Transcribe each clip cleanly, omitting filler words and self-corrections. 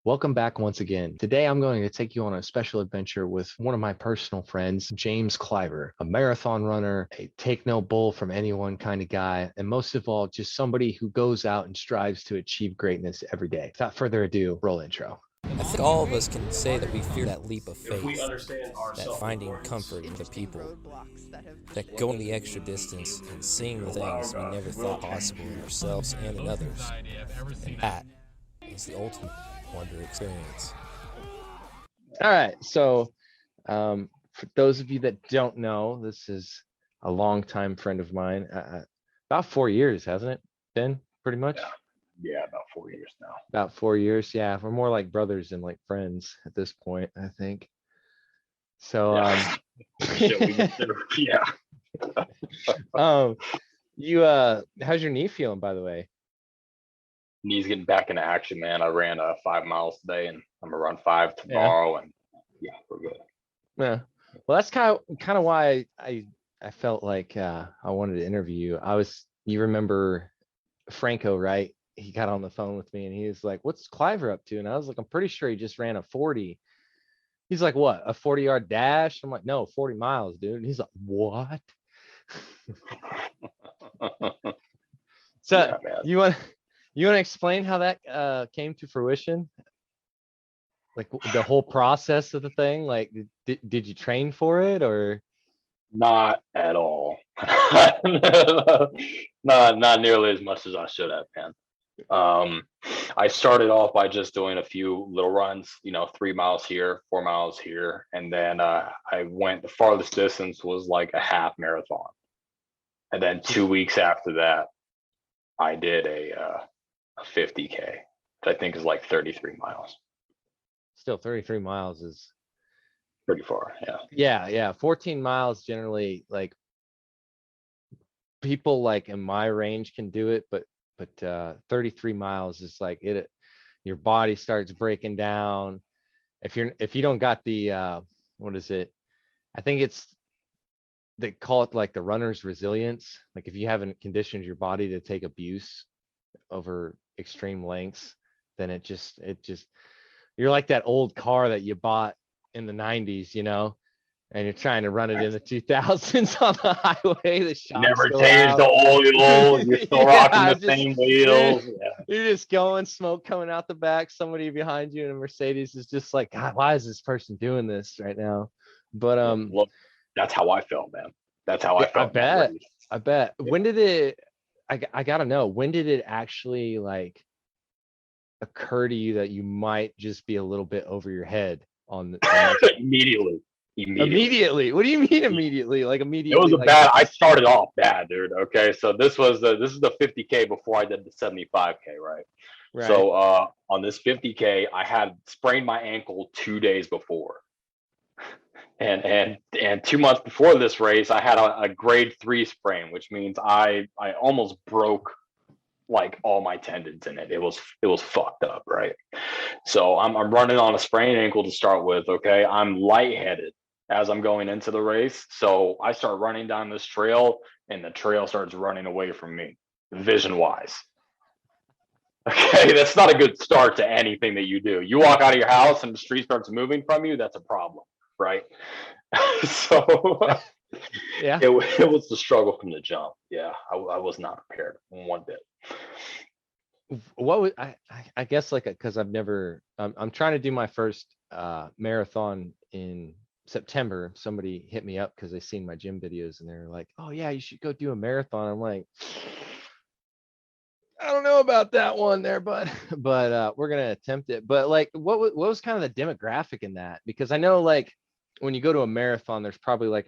Welcome back once again. Today, I'm going to take you on a special adventure with one of my personal friends, James Cliver, a marathon runner, a take no bull from anyone kind of guy, and most of all, just somebody who goes out and strives to achieve greatness every day. Without further ado, roll intro. I think all of us can say that we fear that leap of If we faith, understand our that finding self-importance, comfort in the people, that have that going the extra distance and seeing the things we never thought possible in ourselves and in others. And that is the ultimate wonder experience. All right. So, for those of you that don't know, this is a longtime friend of mine. About 4 years, hasn't it been? Pretty much. yeah, about 4 years now. About 4 years. Yeah, we're more like brothers than like friends at this point, I think. So, Yeah. Shit, we consider, yeah. um, how's your knee feeling, by the way? Knees getting back into action, man. I ran 5 miles today, and I'm gonna run 5 Yeah. tomorrow, and yeah, we're good. Yeah. Well, that's kind of why I felt like I wanted to interview you. You remember Franco, right? He got on the phone with me and he was like, "What's Cliver up to?" And I was like, "I'm pretty sure he just ran a 40." He's like, "What? A 40-yard dash?" I'm like, "No, 40 miles, dude." And he's like, "What?" So Yeah, man. you want to explain how that came to fruition? Like the whole process of the thing? Like, did you train for it or? Not at all. Not nearly as much as I should have, man. I started off by just doing a few little runs, 3 miles here, 4 miles here, and then I went. The farthest distance was like a half marathon, and then 2 weeks after that, I did a 50K, which I think is like 33 miles. Still 33 miles is Pretty far, yeah. yeah. 14 miles generally, like people like in my range can do it, but 33 miles is like it your body starts breaking down. If you don't got the what is it? I think it's they call it like the runner's resilience. Like if you haven't conditioned your body to take abuse over extreme lengths, then it just you're like that old car that you bought in the 90s, and you're trying to run it in the 2000s on the highway. The shocks Never go changed the out. oil. You're still rocking Yeah, the just same wheels. you're just going, smoke coming out the back. Somebody behind you in a Mercedes is just like, God, why is this person doing this right now? But Look, that's how I felt, man. That's how I yeah, I felt in that bet. race. I bet. Yeah. When did it? I gotta know. When did it actually like occur to you that you might just be a little bit over your head on this? Immediately. Immediately. What do you mean Yeah. immediately? Like It was immediately? a Like bad. I started off bad, dude. Okay, so this is the 50K before I did the 75K, right? right. So on this 50K, I had sprained my ankle 2 days before, and 2 months before this race, I had a grade 3 sprain, which means I almost broke like all my tendons in it. It was fucked up, right? So I'm running on a sprained ankle to start with. Okay, I'm lightheaded as I'm going into the race. So I start running down this trail, and the trail starts running away from me, vision wise. Okay, that's not a good start to anything that you do. You walk out of your house and the street starts moving from you. That's a problem, right? So Yeah. it was the struggle from the jump. Yeah, I was not prepared one bit. What would I guess like because I've never I'm trying to do my first marathon in September. Somebody hit me up because they seen my gym videos and they're like, "Oh yeah, you should go do a marathon." I'm like, I don't know about that one there, but but we're gonna attempt it. But like, what was kind of the demographic in that? Because I know like when you go to a marathon, there's probably like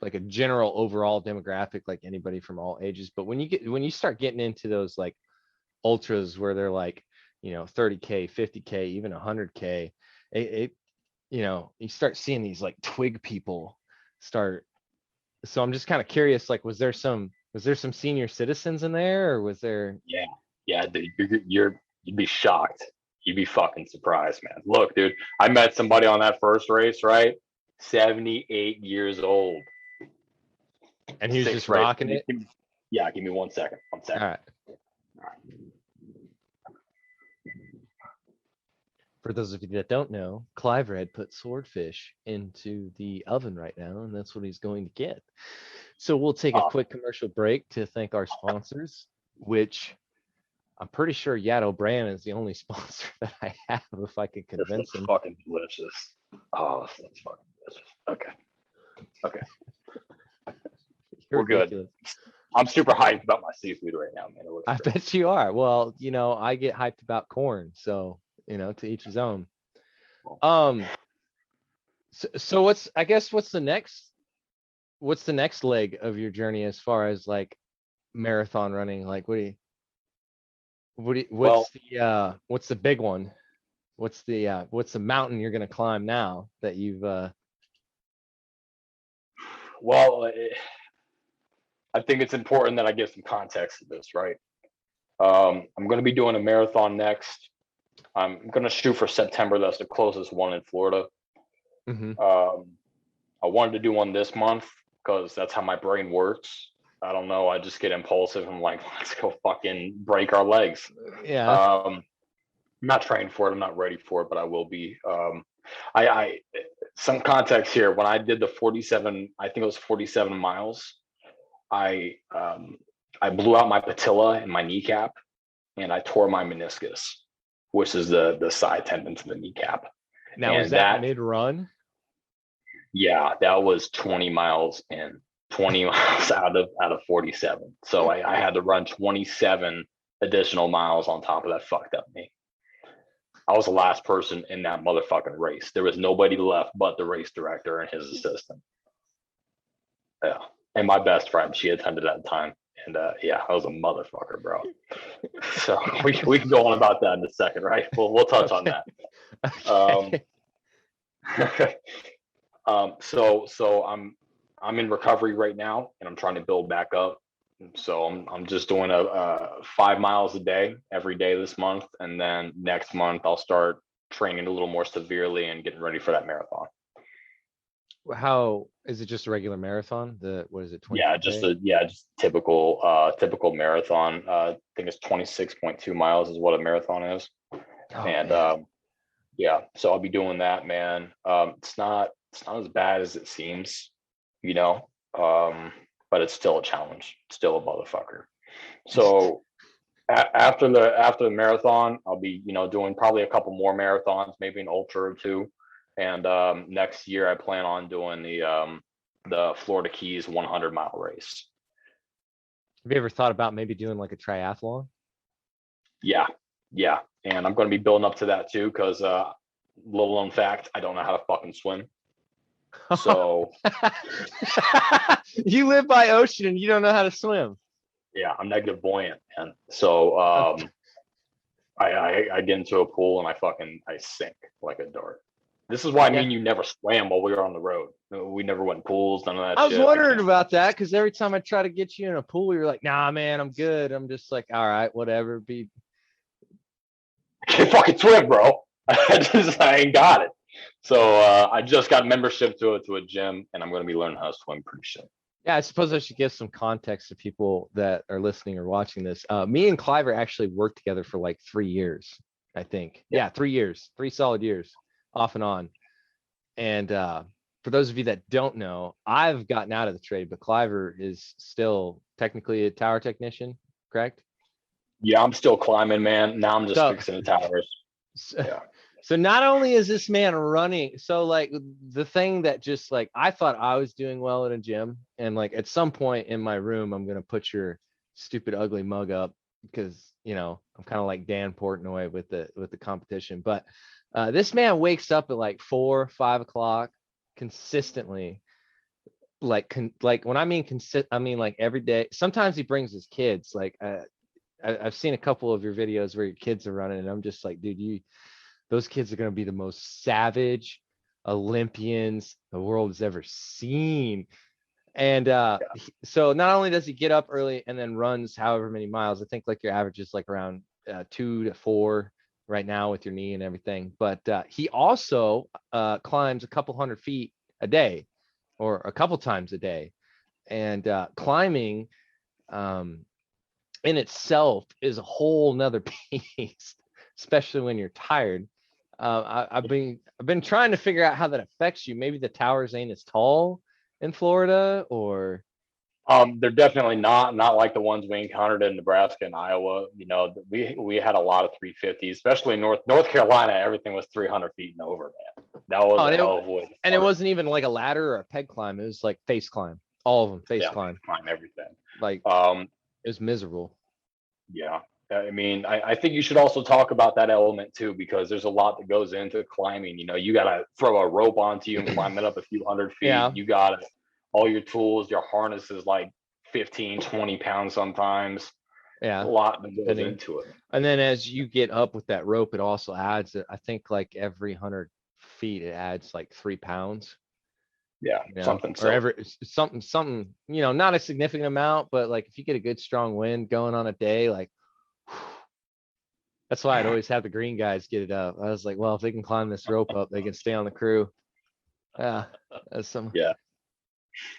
like a general overall demographic, like anybody from all ages. But when you start getting into those like ultras where they're like 30K, 50K, even 100K, it you start seeing these like twig people start. So I'm just kind of curious, like was there some senior citizens in there, or was there? Yeah, yeah, dude, you'd be shocked. You'd be fucking surprised, man. Look, dude, I met somebody on that first race, right? 78 years old. And he was Sixth just race. rocking it. Yeah, give me 1 second. 1 All second. right. All right. For those of you that don't know, Cliver had put swordfish into the oven right now, and that's what he's going to get. So we'll take a quick commercial break to thank our sponsors, which I'm pretty sure Yato Brand is the only sponsor that I have, if I can This convince is him. fucking delicious. Oh, this is fucking delicious. Okay. We're good. I'm super hyped about my seafood right now, man. It looks I great. bet you are. Well, I get hyped about corn, so to each his own. So what's the next leg of your journey as far as like marathon running? Like what's the big one? What's the mountain you're gonna climb now that you've Well, I think it's important that I give some context to this, right? I'm going to be doing a marathon next. I'm going to shoot for September. That's the closest one in Florida. I wanted to do one this month because that's how my brain works. I don't know. I just get impulsive. I'm like, let's go fucking break our legs. Yeah. I'm not trained for it. I'm not ready for it, but I will be. I some context here. When I did the 47, I think it was 47 miles. I blew out my patella and my kneecap, and I tore my meniscus, which is the side tendon to the kneecap. Now, was that mid-run? Yeah, that was 20 miles in, 20 miles out of 47. So I had to run 27 additional miles on top of that fucked up knee. I was the last person in that motherfucking race. There was nobody left but the race director and his assistant. Yeah. And my best friend, she attended at the time. And yeah, I was a motherfucker, bro. So we can go on about that in a second, right? We'll touch on that. So I'm in recovery right now, and I'm trying to build back up. So I'm just doing a 5 miles a day every day this month, and then next month I'll start training a little more severely and getting ready for that marathon. How is it? Just a regular marathon? What is it? Just typical marathon. I think it's 26.2 miles is what a marathon is. So I'll be doing that, man. It's not as bad as it seems, but it's still a challenge. It's still a motherfucker. So after the marathon, I'll be doing probably a couple more marathons, maybe an ultra or two. And next year I plan on doing the Florida Keys 100-mile race. Have you ever thought about maybe doing like a triathlon? Yeah. And I'm going to be building up to that too, because little known fact, I don't know how to fucking swim. So you live by ocean and you don't know how to swim. Yeah, I'm negative buoyant, man. So I get into a pool and I sink like a dart. This is why me and you never swam while we were on the road. We never went in pools, none of that shit. I was wondering about that because every time I try to get you in a pool, you're like, nah, man, I'm good. I'm just like, all right, whatever. I can't fucking swim, bro. I ain't got it. So I just got membership to a gym, and I'm going to be learning how to swim pretty soon. Yeah, I suppose I should give some context to people that are listening or watching this. Me and Cliver actually worked together for like 3 years, I think. Yeah, 3 years, 3 solid years, off and on. And for those of you that don't know, I've gotten out of the trade, but Cliver is still technically a tower technician, correct? Yeah, I'm still climbing, man. Now I'm just fixing the towers. So not only is this man running, so like the thing that just like I thought I was doing well at a gym, and like at some point in my room, I'm gonna put your stupid ugly mug up because I'm kind of like Dan Portnoy with the competition. But this man wakes up at like 4, 5 o'clock consistently. Like when I mean I mean like every day. Sometimes he brings his kids. Like I've seen a couple of your videos where your kids are running, and I'm just like, dude, those kids are going to be the most savage Olympians the world has ever seen. And so not only does he get up early and then runs however many miles, I think like your average is like around 2 to 4 right now with your knee and everything. But he also climbs a couple hundred feet a day or a couple times a day. And climbing in itself is a whole nother beast, especially when you're tired. I've been trying to figure out how that affects you. Maybe the towers ain't as tall in Florida, or They're definitely not like the ones we encountered in Nebraska and Iowa. You know, we had a lot of 350s, especially in North Carolina. Everything was 300 feet and over, man. That was oh, a hell of a way to and it start. wasn't even like a ladder or a peg climb. It was like face climb. All of them face Yeah, climb. climb everything. Like Um, it was miserable. yeah. I mean, I think you should also talk about that element too, because there's a lot that goes into climbing. You know, you got to throw a rope onto you and climb it up a few hundred feet. Yeah, You got all your tools, your harness is like 15, 20 pounds sometimes. A yeah. lot that goes Depending. into it. And then as you get up with that rope, it also adds. I think like every 100 feet, it adds like 3 pounds. Yeah, You know, something or silly. something. You know, not a significant amount, but like if you get a good strong wind going on a day, like that's why I'd always have the green guys get it up. I was like, well, if they can climb this rope up, they can stay on the crew. Yeah, that's some. Yeah.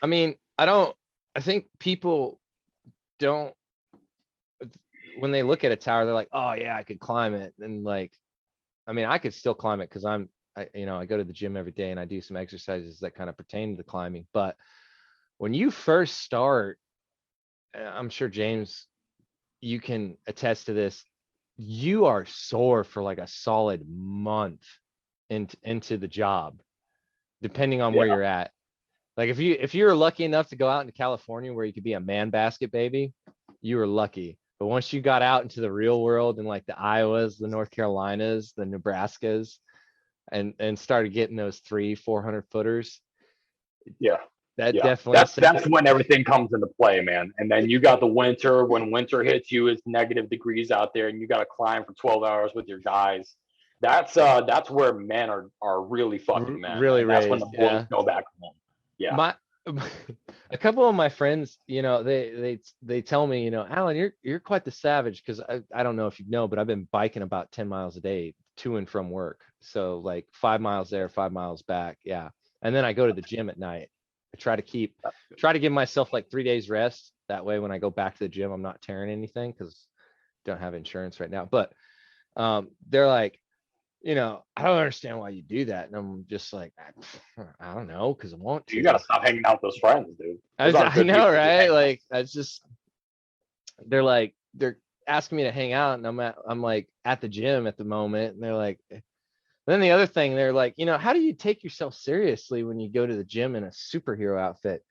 I mean, I think people don't when they look at a tower, they're like, oh yeah, I could climb it, and like, I mean, I could still climb it because I go to the gym every day and I do some exercises that kind of pertain to the climbing. But when you first start, I'm sure James, you can attest to this. You are sore for like a solid month into the job, depending on where Yeah. you're at. Like if you're lucky enough to go out into California where you could be a man basket baby, you were lucky. But once you got out into the real world and like the Iowas, the North Carolinas, the Nebraskas, and started getting those 300-400 footers, Yeah. that Yeah. definitely That's when everything comes into play, man. And then you got the winter. When winter hits you, it's negative degrees out there, and you got to climb for 12 hours with your guys. That's where men are really fucking men, really and that's when raised. the boys Yeah. go back home. Yeah. My a couple of my friends, they tell me, Alan, you're quite the savage, because I don't know if you know, but I've been biking about 10 miles a day to and from work. So like 5 miles there, 5 miles back. Yeah. And then I go to the gym at night. I try to give myself like 3 days rest. That way when I go back to the gym, I'm not tearing anything because I don't have insurance right now. But they're like, I don't understand why you do that. And I'm just like, I don't know, because I want You got to. to stop hanging out with those friends, dude. Those aren't I good know, people to be right? hanging out Like that's just they're asking me to hang out, and I'm like at the gym at the moment, and they're like, then the other thing, they're like, how do you take yourself seriously when you go to the gym in a superhero outfit?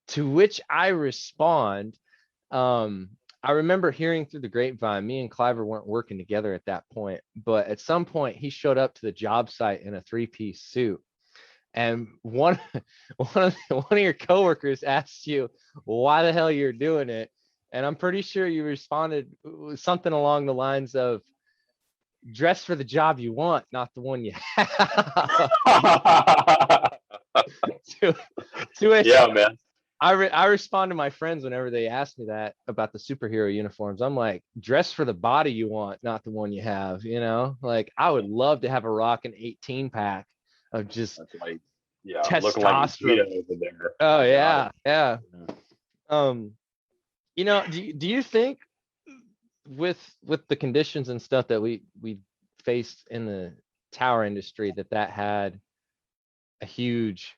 To which I respond, um, I remember hearing through the grapevine, me and Cliver weren't working together at that point, but at some point he showed up to the job site in a 3-piece suit. And one of your coworkers asked you why the hell you're doing it, and I'm pretty sure you responded with something along the lines of, "Dress for the job you want, not the one you have." to, to which Yeah, man. I respond to my friends whenever they ask me that about the superhero uniforms. I'm like, dress for the body you want, not the one you have. Like I would love to have a rock an 18 pack of just That's like, yeah, looking like testosterone. Vegeta over there. Oh My God. yeah, yeah. Um, do you think with the conditions and stuff that we faced in the tower industry that had a huge,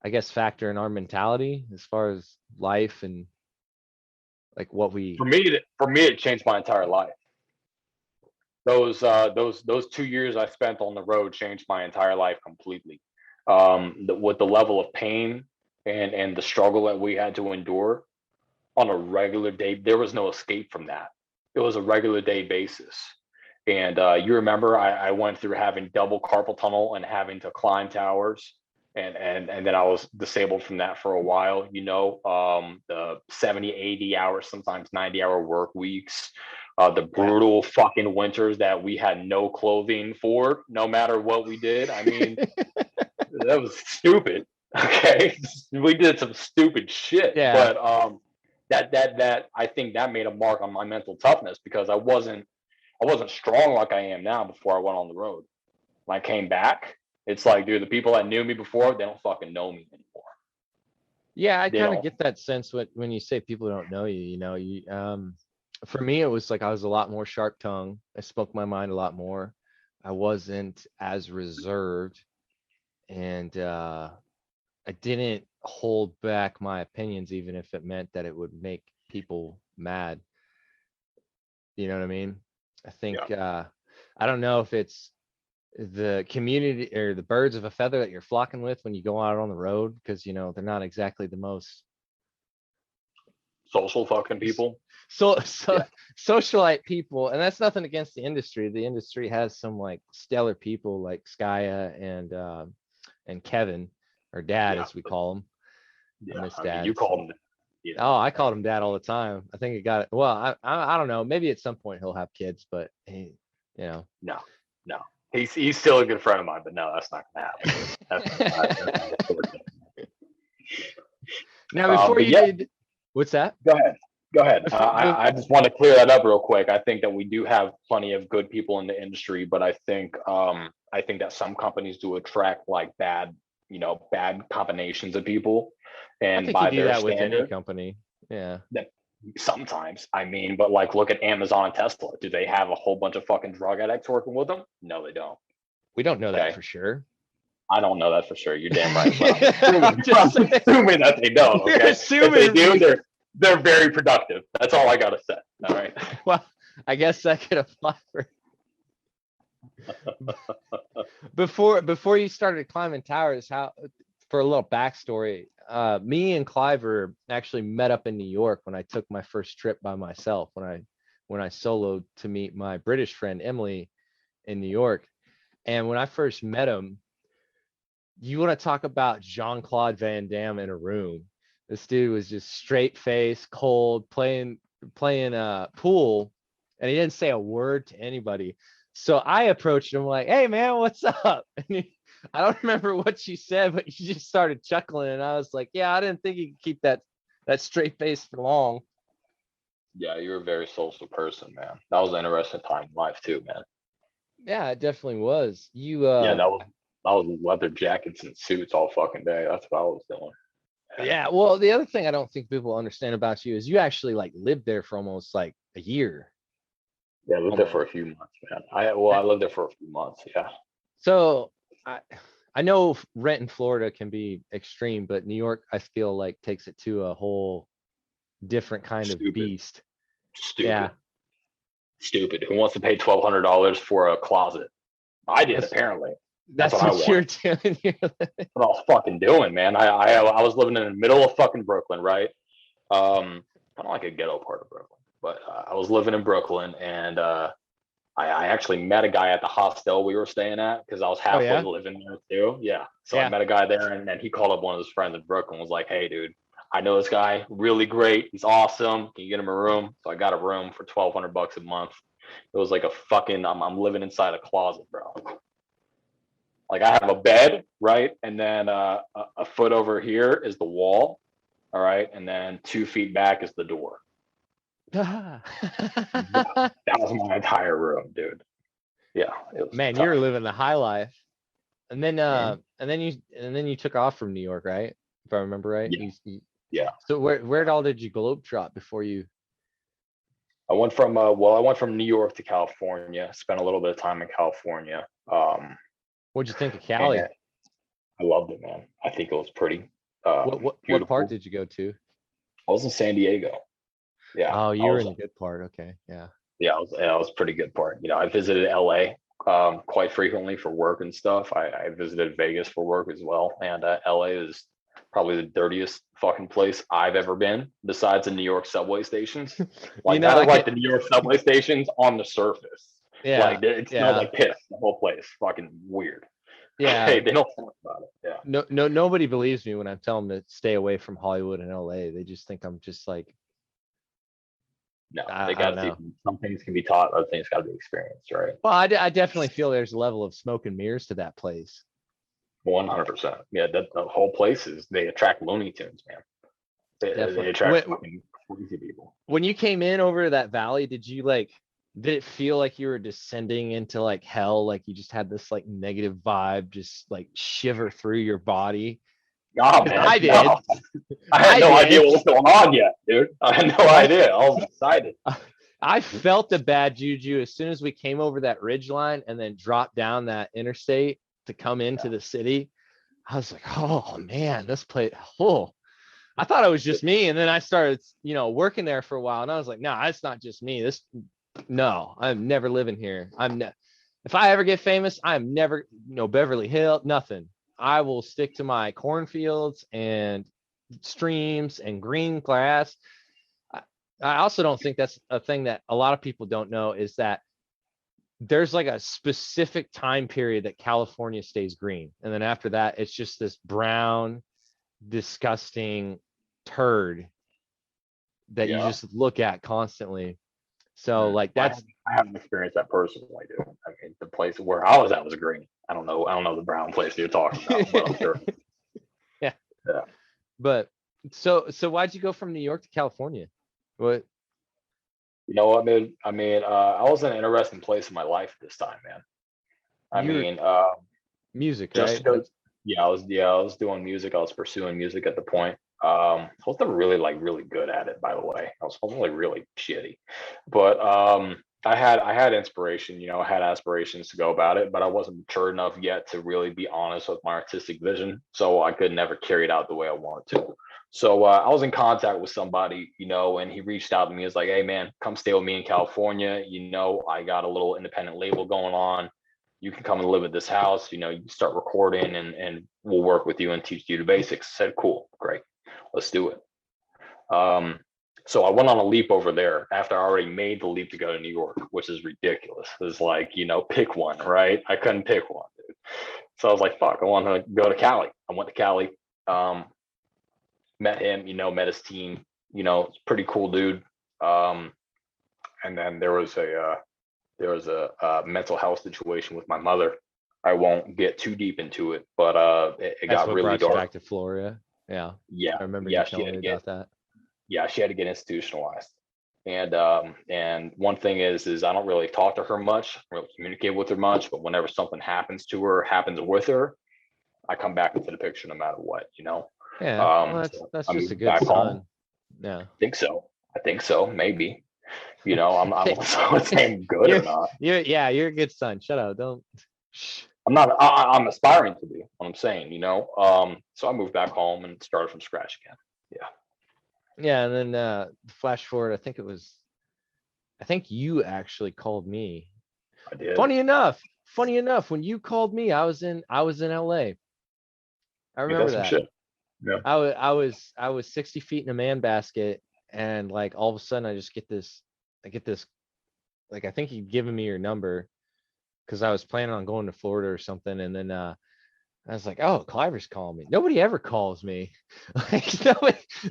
I guess, factor in our mentality as far as life and like what we. For me, it changed my entire life. Those 2 years I spent on the road changed my entire life completely. With the level of pain and the struggle that we had to endure on a regular day, there was no escape from that. It was a regular day basis. And you remember I went through having double carpal tunnel and having to climb towers. And then I was disabled from that for a while, the 70, 80 hours, sometimes 90-hour work weeks, the brutal fucking winters that we had no clothing for, no matter what we did. I mean, that was stupid. Okay. We did some stupid shit, Yeah. but that I think that made a mark on my mental toughness, because I wasn't strong like I am now before I went on the road. When I came back, it's like, dude, the people that knew me before, they don't fucking know me anymore. Yeah, I They kind of don't. get that sense when you say people don't know you. For me, it was like I was a lot more sharp tongue. I spoke my mind a lot more. I wasn't as reserved, and I didn't hold back my opinions, even if it meant that it would make people mad. You know what I mean? I think I don't know if it's the community or the birds of a feather that you're flocking with when you go out on the road, because they're not exactly the most Social fucking people. so socialite people, and that's nothing against the industry. The industry has some like stellar people like Skya and Kevin, or Dad as we call him. Yeah, Miss I mean, Dad. you called him. Oh, I called him Dad all the time. I think it got it. Well, I don't know. Maybe at some point he'll have kids, but he, No. He's still a good friend of mine, but no, that's not gonna happen. Now, before you did, what's that? Go ahead. I just want to clear that up real quick. I think that we do have plenty of good people in the industry, but I think that some companies do attract like bad combinations of people, and I think by you do their that with any standard, company. Yeah. sometimes, I mean, but like look at Amazon and Tesla. Do they have a whole bunch of fucking drug addicts working with them? No, they don't. We don't know that Okay. for sure. I don't know that for sure. You're damn right. I'm assuming that they don't. You're Okay. assuming if they do, they're very productive. That's all I gotta say. All right. Well, I guess that could apply for before you started climbing towers. How, for a little backstory, me and Cliver actually met up in New York when I took my first trip by myself, when I soloed to meet my British friend Emily in New York. And when I first met him, you want to talk about Jean-Claude Van Damme in a room. This dude was just straight face, cold, playing pool, and he didn't say a word to anybody. So I approached him like, "Hey man, what's up?" And I don't remember what she said, but she just started chuckling, and I was like, "Yeah, I didn't think you could keep that straight face for long." Yeah, you're a very social person, man. That was an interesting time in life too, man. Yeah, it definitely was. Yeah, that was leather jackets and suits all fucking day. That's what I was doing. Yeah, well, the other thing I don't think people understand about you is you actually like lived there for almost like a year. Yeah, I lived there for a few months, man. I lived there for a few months. Yeah. So I know rent in Florida can be extreme, but New York, I feel like, takes it to a whole different kind of beast. Stupid. Yeah. Stupid. Who wants to pay $1,200 for a closet? I did, apparently. That's what you're doing. What I was fucking doing, man. I was living in the middle of fucking Brooklyn, right? Kind of like a ghetto part of Brooklyn, but I was living in Brooklyn, and I actually met a guy at the hostel we were staying at, because I was halfway living there too. Yeah. So I met a guy there, and then he called up one of his friends in Brooklyn, was like, "Hey, dude, I know this guy, really great. He's awesome. Can you get him a room?" So I got a room for $1,200 a month. It was like a fucking, I'm living inside a closet, bro. Like I have a bed, right? And then a foot over here is the wall. All right. And then 2 feet back is the door. Yeah, that was my entire room, dude. Yeah. It was Man, tough. you're living the high life. And then you took off from New York, right? If I remember right. Yeah. So where all did you globetrot before you? I went from New York to California, spent a little bit of time in California. What'd you think of Cali? I loved it, man. I think it was pretty what part did you go to? I was in San Diego. Yeah. Oh, you were in the good part. Okay. Yeah. Yeah, I was pretty good part. I visited LA quite frequently for work and stuff. I visited Vegas for work as well. And LA is probably the dirtiest fucking place I've ever been, besides the New York subway stations. Like that is like the New York subway stations on the surface. Yeah. Like it smells like piss, the whole place. Fucking weird. Yeah. Hey, they don't talk about it. Yeah. Nobody believes me when I tell them to stay away from Hollywood and LA. They just think I'm just like, no, they got to see. Some things can be taught, other things got to be experienced, right? Well, I definitely feel there's a level of smoke and mirrors to that place. 100%. Yeah, the whole place they attract Looney Tunes, man. They attract fucking crazy people. When you came in over that valley, did it feel like you were descending into like hell? Like you just had this like negative vibe, just like shiver through your body? Oh, man, I did. No. I had no idea what was going on yet, dude. I had no idea. I was excited. I felt the bad juju as soon as we came over that ridge line and then dropped down that interstate to come into the city. I was like, oh man, this place. Oh, I thought it was just me. And then I started, working there for a while, and I was like, no, it's not just me. No, I'm never living here. If I ever get famous, I'm never, Beverly Hills, nothing. I will stick to my cornfields and streams and green grass. I also don't think that's a thing that a lot of people don't know, is that there's like a specific time period that California stays green. And then after that, it's just this brown, disgusting turd that you just look at constantly. So like I haven't experienced that personally, dude. I mean, the place where I was at was green. I don't know the brown place you're talking about, but I'm sure. Yeah. Yeah. But so why'd you go from New York to California? What? You know what, man? I mean, I was in an interesting place in my life this time, man. Music, just right? I was doing music. I was pursuing music at the point. I was never really good at it, by the way. I was only really shitty, but I had inspiration. I had aspirations to go about it, but I wasn't mature enough yet to really be honest with my artistic vision, so I could never carry it out the way I wanted to. So I was in contact with somebody, and he reached out to me. He was like, "Hey, man, come stay with me in California. I got a little independent label going on. You can come and live at this house. You can start recording, and we'll work with you and teach you the basics." I said, "Cool, great, let's do it." So I went on a leap over there after I already made the leap to go to New York, which is ridiculous. It's like, pick one, right? I couldn't pick one, dude. So I was like, fuck, I want to go to Cali. I went to Cali. Met him, met his team, pretty cool dude. And then there was a mental health situation with my mother. I won't get too deep into it, but it got really dark. Back to Florida. Yeah. Yeah. I remember you telling me about that. Yeah, she had to get institutionalized. And one thing is I don't really talk to her much, really communicate with her much, but whenever something happens to her, happens with her, I come back into the picture no matter what, Yeah, well, that's just a good sign. Yeah, I think so. Maybe, I'm not saying good or not. You're a good son. Shut up. Don't. I'm not. I'm aspiring to be. What I'm saying, So I moved back home and started from scratch again. Yeah. Yeah, and then flash forward. I think you actually called me. I did. Funny enough, when you called me, I was in LA. I remember that. Shit. Yeah. I was 60 feet in a man basket, and like all of a sudden I get this, like, I think you'd given me your number because I was planning on going to Florida or something, and then I was like, oh, Cliver's calling me. Nobody ever calls me. Like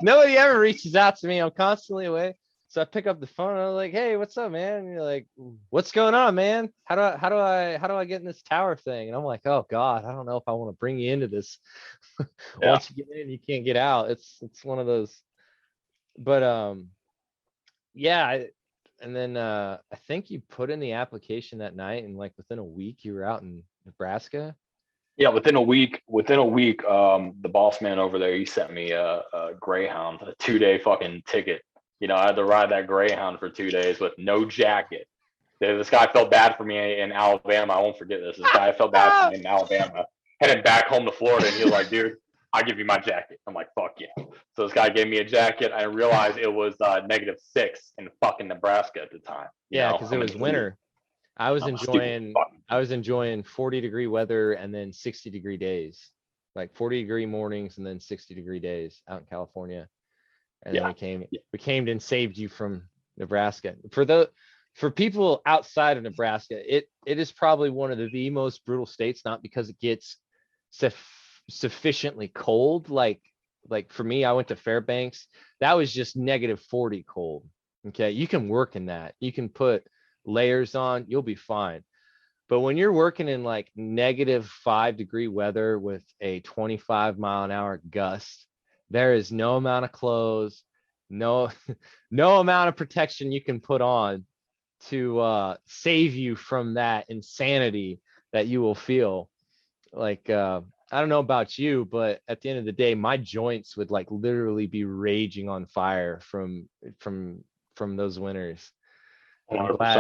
nobody ever reaches out to me. I'm constantly away. So I pick up the phone and I'm like, hey, what's up, man? And you're like, what's going on, man? How do I get in this tower thing? And I'm like, oh God, I don't know if I want to bring you into this. Yeah. Once you get in, you can't get out. It's one of those. But yeah. And then I think you put in the application that night, and like within a week you were out in Nebraska. Yeah, within a week, the boss man over there, he sent me a Greyhound, a 2-day fucking ticket. I had to ride that Greyhound for 2 days with no jacket. This guy felt bad for me in Alabama. I won't forget this. This guy felt bad for me in Alabama. Headed back home to Florida, and he was like, dude, I'll give you my jacket. I'm like, fuck yeah. So this guy gave me a jacket. I realized it was -6 in fucking Nebraska at the time. Yeah, because it was winter. I was enjoying 40-degree weather and then 60-degree days, like 40-degree mornings and then 60-degree days out in California. And then we came and saved you from Nebraska. For people outside of Nebraska, it is probably one of the most brutal states, not because it gets sufficiently cold. Like for me, I went to Fairbanks. That was just -40 cold. Okay. You can work in that. You can put layers on, you'll be fine. But when you're working in like -5-degree weather with a 25-mile-an-hour gust, there is no amount of clothes, no amount of protection you can put on to save you from that insanity that you will feel. Like I don't know about you, but at the end of the day, my joints would literally be raging on fire from those winters. I'm 100%. glad.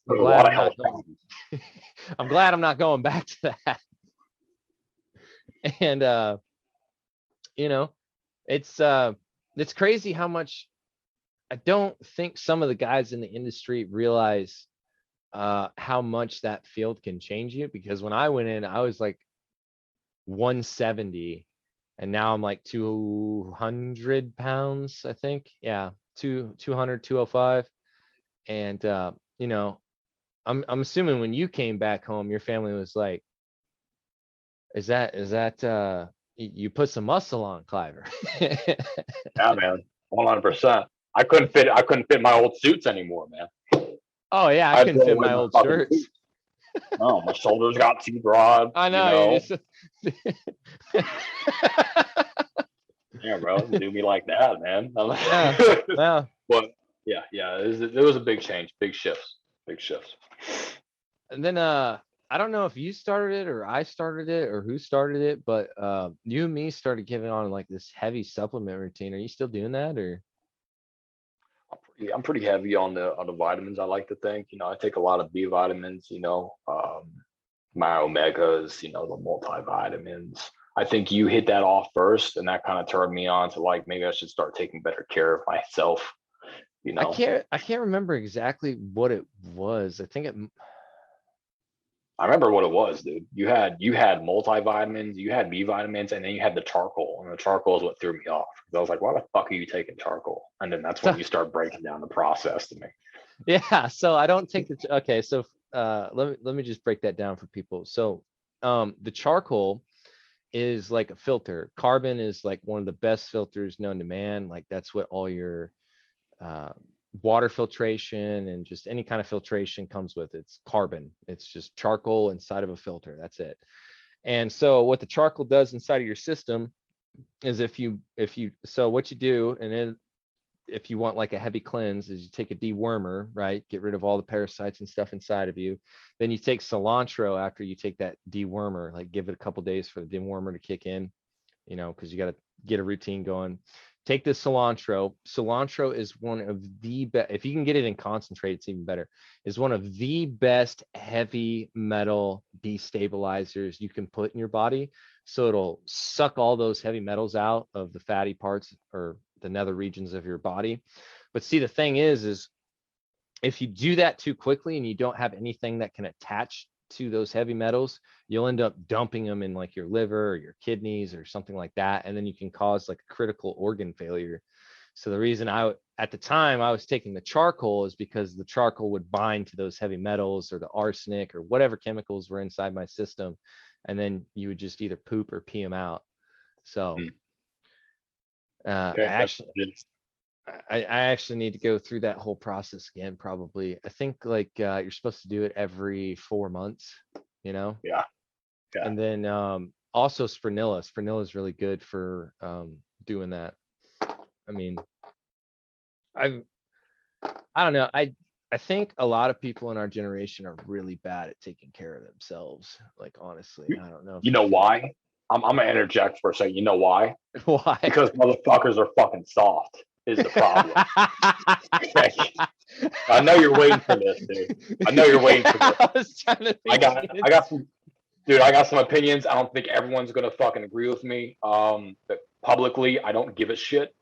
I'm A glad lot I'm of health not going. problems. I'm glad I'm not going back to that. And you know, it's crazy how much I don't think some of the guys in the industry realize how much that field can change you. Because when I went in, I was like 170, and now I'm like 200 pounds, I think. Yeah, 200, 205. And you know, I'm assuming when you came back home, your family was like, is that you put some muscle on, Cliver? Yeah, man, 100%. I couldn't fit my old suits anymore, man. Oh yeah, I I had to couldn't throw fit away my my old fucking shirts. suits. Oh, my shoulders got too broad, I you know you know. just Yeah, bro, do me like that, man. yeah, well, But yeah, it was a big change, big shifts, big shifts. and then I don't know if you started it or I started it or who started it, but you and me started giving on like this heavy supplement routine. Are you still doing that, or? I'm pretty heavy on the vitamins. I like to think, I take a lot of B vitamins, my omegas, the multivitamins. I think you hit that off first, and that kind of turned me on to like maybe I should start taking better care of myself. You I know, can't remember exactly what it was. I think it I remember what it was, dude. You had multivitamins, you had B vitamins, and then you had the charcoal, and the charcoal is what threw me off. 'Cause I was like, why the fuck are you taking charcoal? And then that's when you start breaking down the process to me. yeah, so I don't take the okay, so let me just break that down for people. So the charcoal is like a filter. Carbon is like one of the best filters known to man. Like that's what all your uh, water filtration and just any kind of filtration comes with. It's carbon. It's just charcoal inside of a filter. That's it. And so what the charcoal does inside of your system is so what you do, and then if you want like a heavy cleanse, is you take a dewormer, right? Get rid of all the parasites and stuff inside of you. Then you take cilantro after you take that dewormer, like give it a couple days for the dewormer to kick in, because you got to get a routine going. Take this cilantro. Cilantro is one of the best. If you can get it in concentrate, it's even better. Is one of the best heavy metal destabilizers you can put in your body. So it'll suck all those heavy metals out of the fatty parts or the nether regions of your body. But see, the thing is if you do that too quickly and you don't have anything that can attach to those heavy metals, you'll end up dumping them in like your liver or your kidneys or something like that, and then you can cause like a critical organ failure. So the reason at the time I was taking the charcoal is because the charcoal would bind to those heavy metals or the arsenic or whatever chemicals were inside my system, and then you would just either poop or pee them out. So Okay, I actually need to go through that whole process again, probably. I think like you're supposed to do it every 4 months, yeah, yeah. and then also sprinilla. Sprinilla is really good for doing that. I mean, I I don't know. I think a lot of people in our generation are really bad at taking care of themselves. Like honestly, You, I don't know if you you know feel why? I'm gonna interject for a second. You know why? why. Because motherfuckers are fucking soft. Is the problem? I know you're waiting for this, dude. I know you're waiting for this. I was trying to I think got some, dude. I got some opinions. I don't think everyone's gonna fucking agree with me. But publicly, I don't give a shit.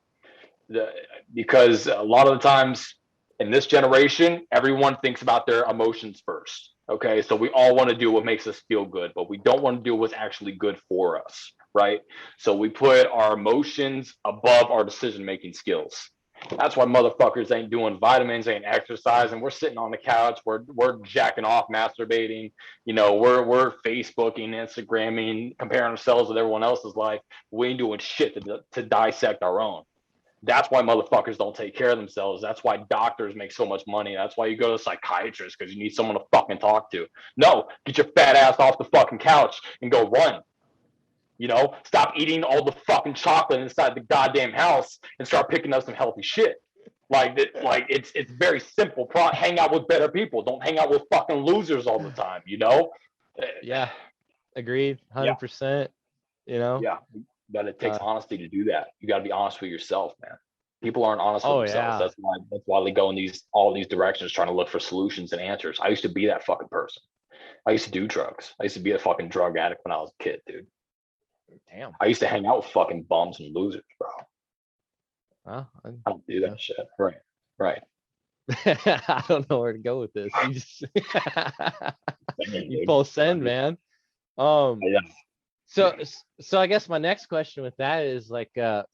Because a lot of the times in this generation, everyone thinks about their emotions first. Okay, so we all want to do what makes us feel good, but we don't want to do what's actually good for us, right? So we put our emotions above our decision making skills. That's why motherfuckers ain't doing vitamins, ain't exercising. We're sitting on the couch, we're jacking off, masturbating. We're Facebooking, Instagramming, comparing ourselves with everyone else's life. We ain't doing shit to dissect our own. That's why motherfuckers don't take care of themselves. That's why doctors make so much money. That's why you go to a psychiatrist, because you need someone to fucking talk to. No, get your fat ass off the fucking couch and go run. Stop eating all the fucking chocolate inside the goddamn house and start picking up some healthy shit. Like it's very simple. Hang out with better people. Don't hang out with fucking losers all the time. Yeah, agreed, Yeah, 100%. You know, yeah. But it takes honesty to do that. You got to be honest with yourself, man. People aren't honest with Oh themselves. yeah. That's why they go in all these directions trying to look for solutions and answers. I used to be that fucking person. I used to do drugs. I used to be a fucking drug addict when I was a kid, dude. Damn. I used to hang out with fucking bums and losers, bro. Well, I don't do yeah. that shit. Right. Right. I don't know where to go with this. You just you Dude. full send, man. Um, Yeah. so I guess my next question with that is like, are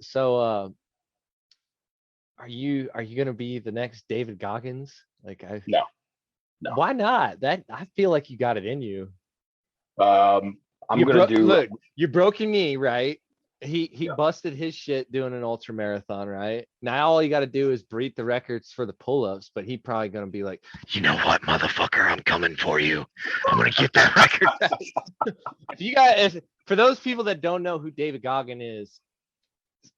you gonna be the next David Goggins? Like, No. why not? That I feel like you got it in you. I'm gonna do. Look, you broke your knee, right? He Yeah. busted his shit doing an ultra marathon, right? Now all you got to do is break the records for the pull-ups, but he probably gonna be like, you know what, motherfucker, I'm coming for you. I'm gonna get that record back. If you guys, for those people that don't know who David Goggin is,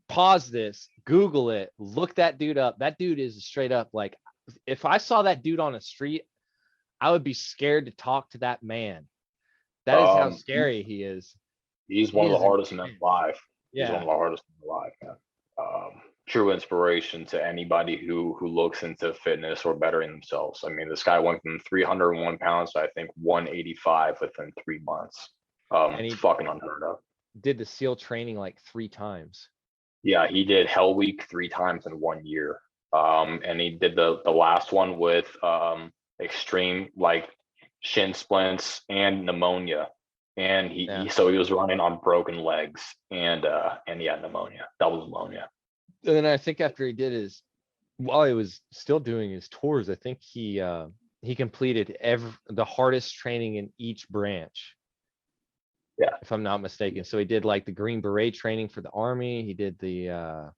pause this, Google it, look that dude up. That dude is straight up like, if I saw that dude on the street, I would be scared to talk to that man. That is how scary he is. He's one of the hardest men alive. Yeah. He's one of the hardest men alive, man. True inspiration to anybody who looks into fitness or bettering themselves. I mean, this guy went from 301 pounds to I think 185 within 3 months. And he it's fucking unheard of. Did the SEAL training like 3 times. Yeah, he did Hell Week 3 times in 1 year. And he did the last one with extreme like shin splints and pneumonia. And he was running on broken legs and he had pneumonia, double pneumonia. And then I think after he did while he was still doing his tours, I think he completed the hardest training in each branch. Yeah, if I'm not mistaken. So he did like the Green Beret training for the Army. He did the. I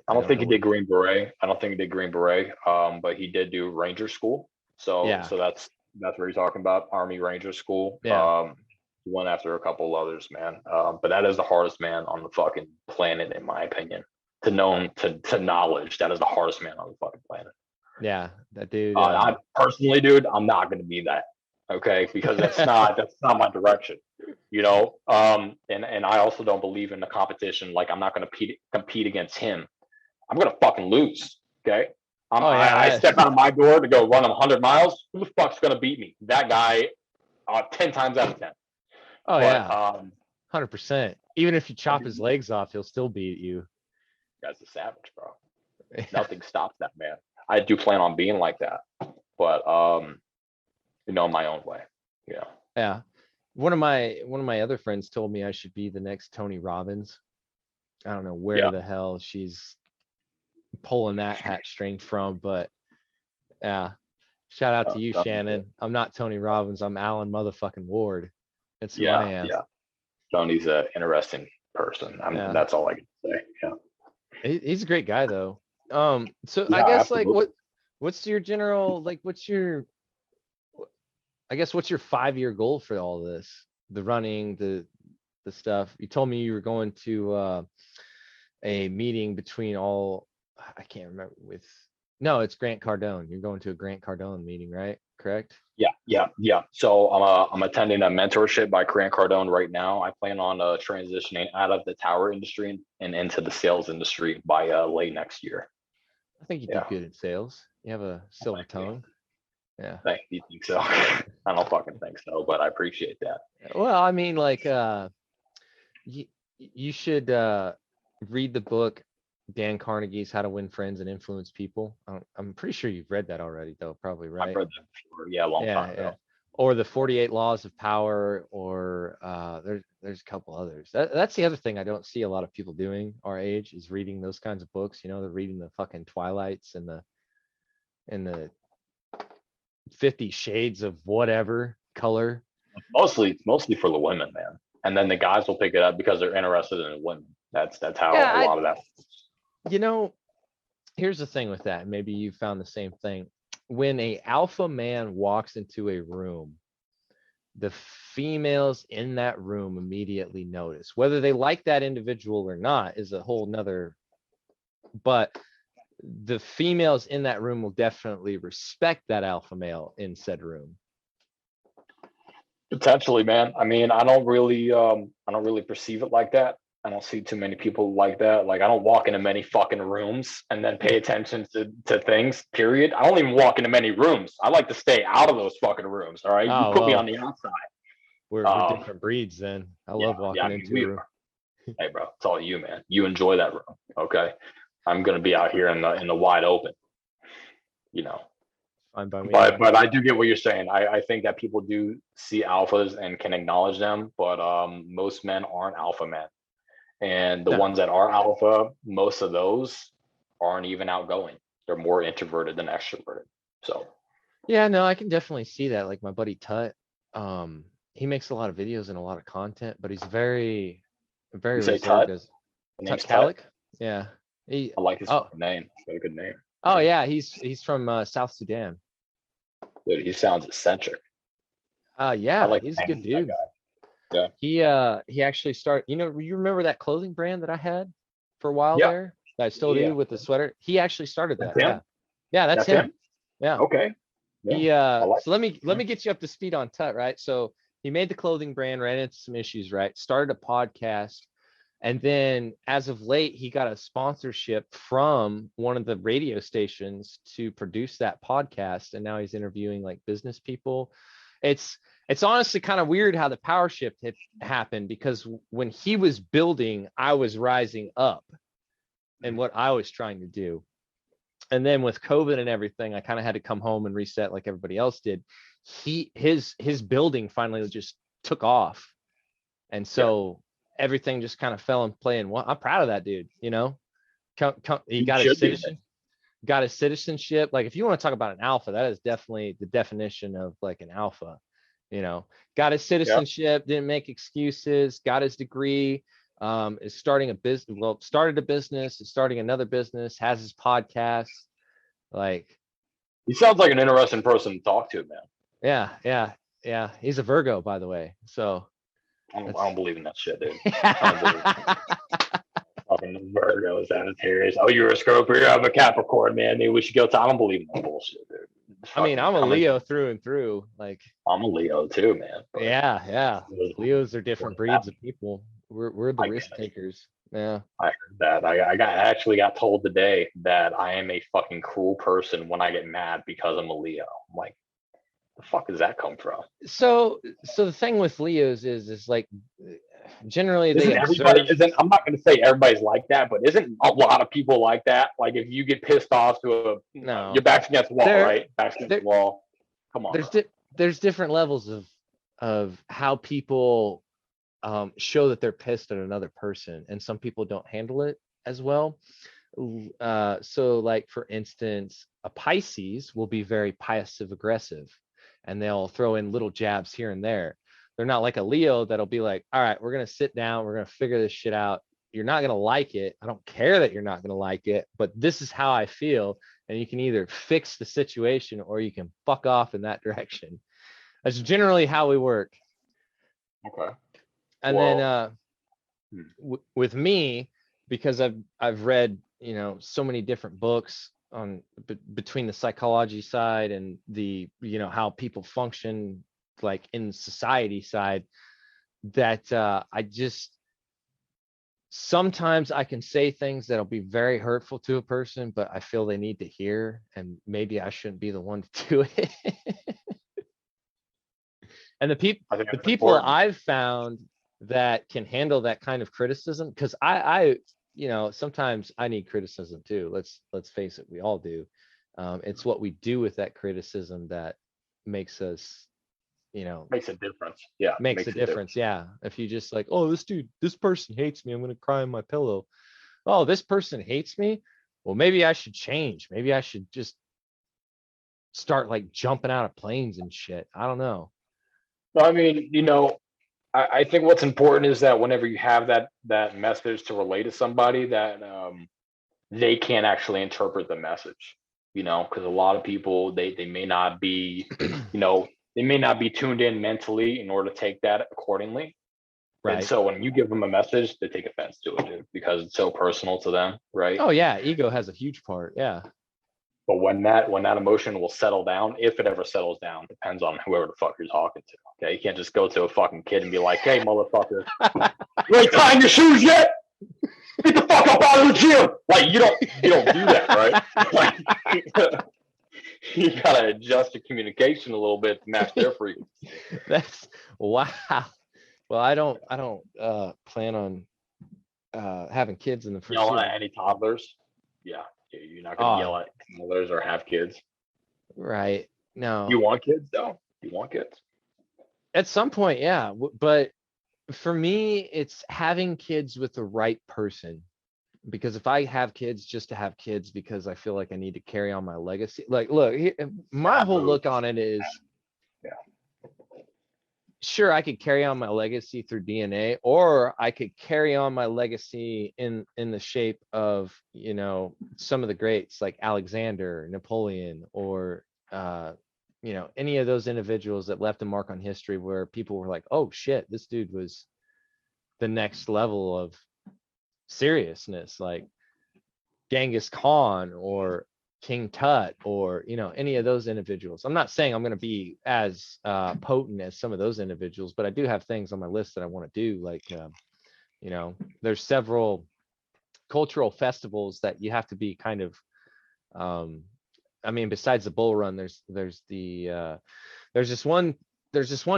don't think he did Green Beret. But he did do Ranger School. So that's what you're talking about, Army Ranger School. Yeah. He went after a couple others, man. But that is the hardest man on the fucking planet, in my opinion. To knowledge, that is the hardest man on the fucking planet. Yeah, that dude. I personally, dude, I'm not gonna be that. Okay, because that's not my direction, you know. And I also don't believe in the competition. Like, I'm not gonna compete against him. I'm gonna fucking lose. Okay. I step out of my door to go run 100 miles. Who the fuck's gonna beat me? That guy, 10 times out of 10. Oh, yeah. 100%. Even if you chop his legs off, he'll still beat you. Guy's a savage, bro. Nothing stops that man. I do plan on being like that, but my own way. Yeah. Yeah. One of my other friends told me I should be the next Tony Robbins. I don't know where the hell she's pulling that hat-string from, but yeah. Shout out to you, Shannon. I'm not Tony Robbins. I'm Alan motherfucking Ward. That's who I am. Yeah. Tony's an interesting person. That's all I can say. Yeah. He's a great guy though. So I guess absolutely. Like what's your general, like, what's your 5-year goal for all this? The running, the stuff. You told me you were going to a meeting between I can't remember no, it's Grant Cardone. You're going to a Grant Cardone meeting, right? Correct? Yeah. So I'm attending a mentorship by Grant Cardone right now. I plan on transitioning out of the tower industry and into the sales industry by late next year. I think you do good at sales. You have a silver tongue. Yeah. You think so? I don't fucking think so, but I appreciate that. Well, I mean, like, you should read the book Dan Carnegie's How to Win Friends and Influence People. I'm pretty sure you've read that already, though. Probably, right? I've read that before. Yeah, a long time ago. Or the 48 Laws of Power, or there's a couple others. That's the other thing I don't see a lot of people doing our age is reading those kinds of books. You know, they're reading the fucking Twilights and the 50 Shades of whatever color. Mostly for the women, man. And then the guys will pick it up because they're interested in women. That's how a lot of that. You know, here's the thing with that. Maybe you found the same thing. When a alpha man walks into a room, the females in that room immediately notice. Whether they like that individual or not is a whole nother, but the females in that room will definitely respect that alpha male in said room. Potentially, man. I mean, I don't really perceive it like that. I don't see too many people like that. Like I don't walk into many fucking rooms and then pay attention to things, period. I don't even walk into many rooms. I like to stay out of those fucking rooms. All right. You Oh, put me well, on the outside. we're different breeds then. I love walking into a room. Hey bro, it's all you, man. You enjoy that room. Okay. I'm gonna be out here in the wide open, you know. Fine by me. But I do get what you're saying. I think that people do see alphas and can acknowledge them, but most men aren't alpha men. And the ones that are alpha, most of those aren't even outgoing. They're more introverted than extroverted. So yeah, no, I can definitely see that. Like my buddy Tut, he makes a lot of videos and a lot of content, but he's very reserved. Tut? As Tut Calic? Yeah. I like his name. It's got a good name. Oh yeah, he's from South Sudan. Dude, he sounds eccentric. Yeah, he's a good dude. Yeah. He actually started, you remember that clothing brand that I had for a while there? That I still do with the sweater? He actually started that. Yeah. Yeah, that's him. Yeah. Okay. Yeah. So let me get you up to speed on Tut, right? So he made the clothing brand, ran into some issues, right? Started a podcast. And then as of late, he got a sponsorship from one of the radio stations to produce that podcast. And now he's interviewing like business people. It's honestly kind of weird how the power shift happened, because when he was building, I was rising up and what I was trying to do. And then with COVID and everything, I kind of had to come home and reset like everybody else did. His building finally just took off. And so everything just kind of fell in play. And I'm proud of that dude, He got his citizenship. Like if you want to talk about an alpha, that is definitely the definition of like an alpha. Got his citizenship, didn't make excuses, got his degree, is starting a business. Well, started a business, is starting another business, has his podcast. Like, he sounds like an interesting person to talk to, man. Yeah. He's a Virgo, by the way. So I don't believe in that shit, dude. I don't believe fucking Virgo, Sagittarius. Oh, you're a Scorpio. I'm a Capricorn, man. Maybe we should go to. I don't believe in that bullshit, dude. I mean, I'm a Leo through and through. Like I'm a Leo too, man. Yeah. Leos are different breeds of people. We're the risk takers. Yeah. I heard that. I actually got told today that I am a fucking cruel person when I get mad because I'm a Leo. I'm like, the fuck does that come from? So the thing with Leos is like generally I'm not going to say everybody's like that, but isn't a lot of people like that? Like if you get pissed off to your back's against the wall, right? Back's against the wall. Come on. There's different levels of how people show that they're pissed at another person, and some people don't handle it as well. So like for instance, a Pisces will be very passive aggressive, and they'll throw in little jabs here and there. They're not like a Leo that'll be like, all right, we're going to sit down. We're going to figure this shit out. You're not going to like it. I don't care that you're not going to like it, but this is how I feel. And you can either fix the situation or you can fuck off in that direction. That's generally how we work. Okay. And then with me, because I've read, so many different books on between the psychology side and the, how people function like in society side, that I just sometimes I can say things that'll be very hurtful to a person, but I feel they need to hear, and maybe I shouldn't be the one to do it. And the people I've found that can handle that kind of criticism, because I sometimes I need criticism too. Let's face it, we all do. It's what we do with that criticism that makes us, makes a difference. Yeah. Makes a difference. Yeah. If you just like, oh, this person hates me, I'm going to cry on my pillow. Oh, this person hates me. Well, maybe I should change. Maybe I should just start like jumping out of planes and shit. I don't know. I mean, I think what's important is that whenever you have that message to relay to somebody, that they can't actually interpret the message, because a lot of people, they may not be, they may not be tuned in mentally in order to take that accordingly. Right. And so when you give them a message, they take offense to it, dude, because it's so personal to them, right? Oh yeah, ego has a huge part. Yeah. But when that emotion will settle down, if it ever settles down, depends on whoever the fuck you're talking to. Okay, you can't just go to a fucking kid and be like, "Hey, motherfucker, you ain't tying your shoes yet." Get the fuck up out of the gym. Like you don't do that, right? Like you gotta adjust your communication a little bit to match their frequency. That's wow. Well, I don't plan on having kids in the Yell foreseeable. at any toddlers? Yeah, you're not gonna yell at toddlers or have kids. Right. No. You want kids though? You want kids? At some point, yeah. But for me, it's having kids with the right person. Because if I have kids just to have kids because I feel like I need to carry on my legacy, like, look, my whole look on it is, sure, I could carry on my legacy through DNA, or I could carry on my legacy in the shape of, you know, some of the greats like Alexander, Napoleon, or you know, any of those individuals that left a mark on history where people were like, oh shit, this dude was the next level of seriousness, like Genghis Khan or King Tut, or, you know, any of those individuals. I'm not saying I'm going to be as potent as some of those individuals, but I do have things on my list that I want to do. Like, you know, there's several cultural festivals that you have to be kind of, I mean, besides the bull run, there's this one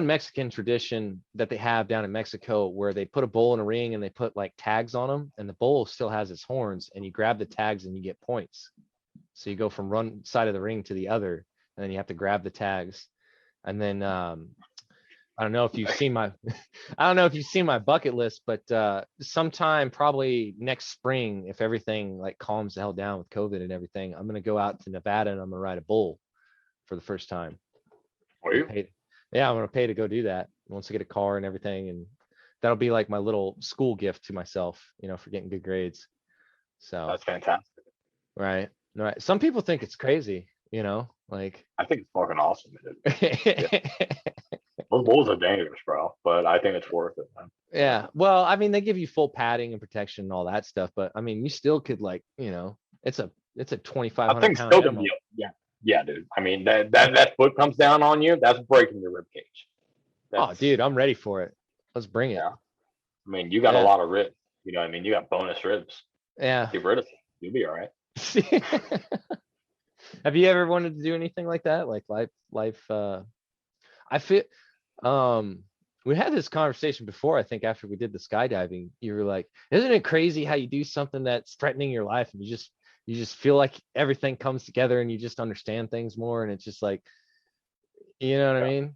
Mexican tradition that they have down in Mexico where they put a bull in a ring and they put like tags on them, and the bull still has its horns, and you grab the tags and you get points. So you go from one side of the ring to the other, and then you have to grab the tags. And then I don't know if you've seen my I don't know if you've seen my bucket list, but sometime probably next spring, if everything like calms the hell down with COVID and everything, I'm gonna go out to Nevada and I'm gonna ride a bull for the first time. Are you? Yeah, I'm gonna pay to go do that once I get a car and everything, and that'll be like my little school gift to myself, you know, for getting good grades. So That's fantastic. right. Some people think it's crazy, you know, like I think it's fucking awesome. Those bulls are dangerous, bro, but I think it's worth it, man. yeah. Well, I mean, they give you full padding and protection and all that stuff, but I mean, you still could, like, you know, it's a I 2,500 think pound still gonna animal. be, yeah, dude. I mean, that foot comes down on you, that's breaking your rib cage. Oh, dude, I'm ready for it. Let's bring it. Yeah. I mean, you got a lot of ribs. You know what I mean? You got bonus ribs. Yeah. Get rid of it. You'll be all right. Have you ever wanted to do anything like that? Like I feel we had this conversation before, I think after we did the skydiving. You were like, isn't it crazy how you do something that's threatening your life and you just feel like everything comes together and you just understand things more, and it's just like, you know what I mean?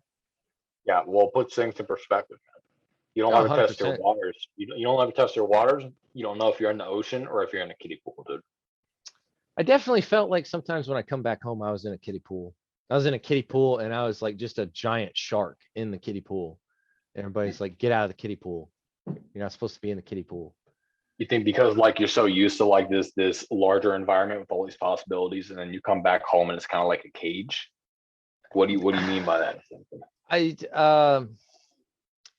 Yeah, well, it puts things in perspective. You don't Oh, ever test your 100%. waters. You don't ever test your waters. You don't know if you're in the ocean or if you're in a kiddie pool, dude. I definitely felt like sometimes when I come back home, I was in a kiddie pool. I was in a kiddie pool and I was like just a giant shark in the kiddie pool. Everybody's like, get out of the kiddie pool. You're not supposed to be in the kiddie pool. You think because like you're so used to like this larger environment with all these possibilities, and then you come back home and it's kind of like a cage? What do you mean by that?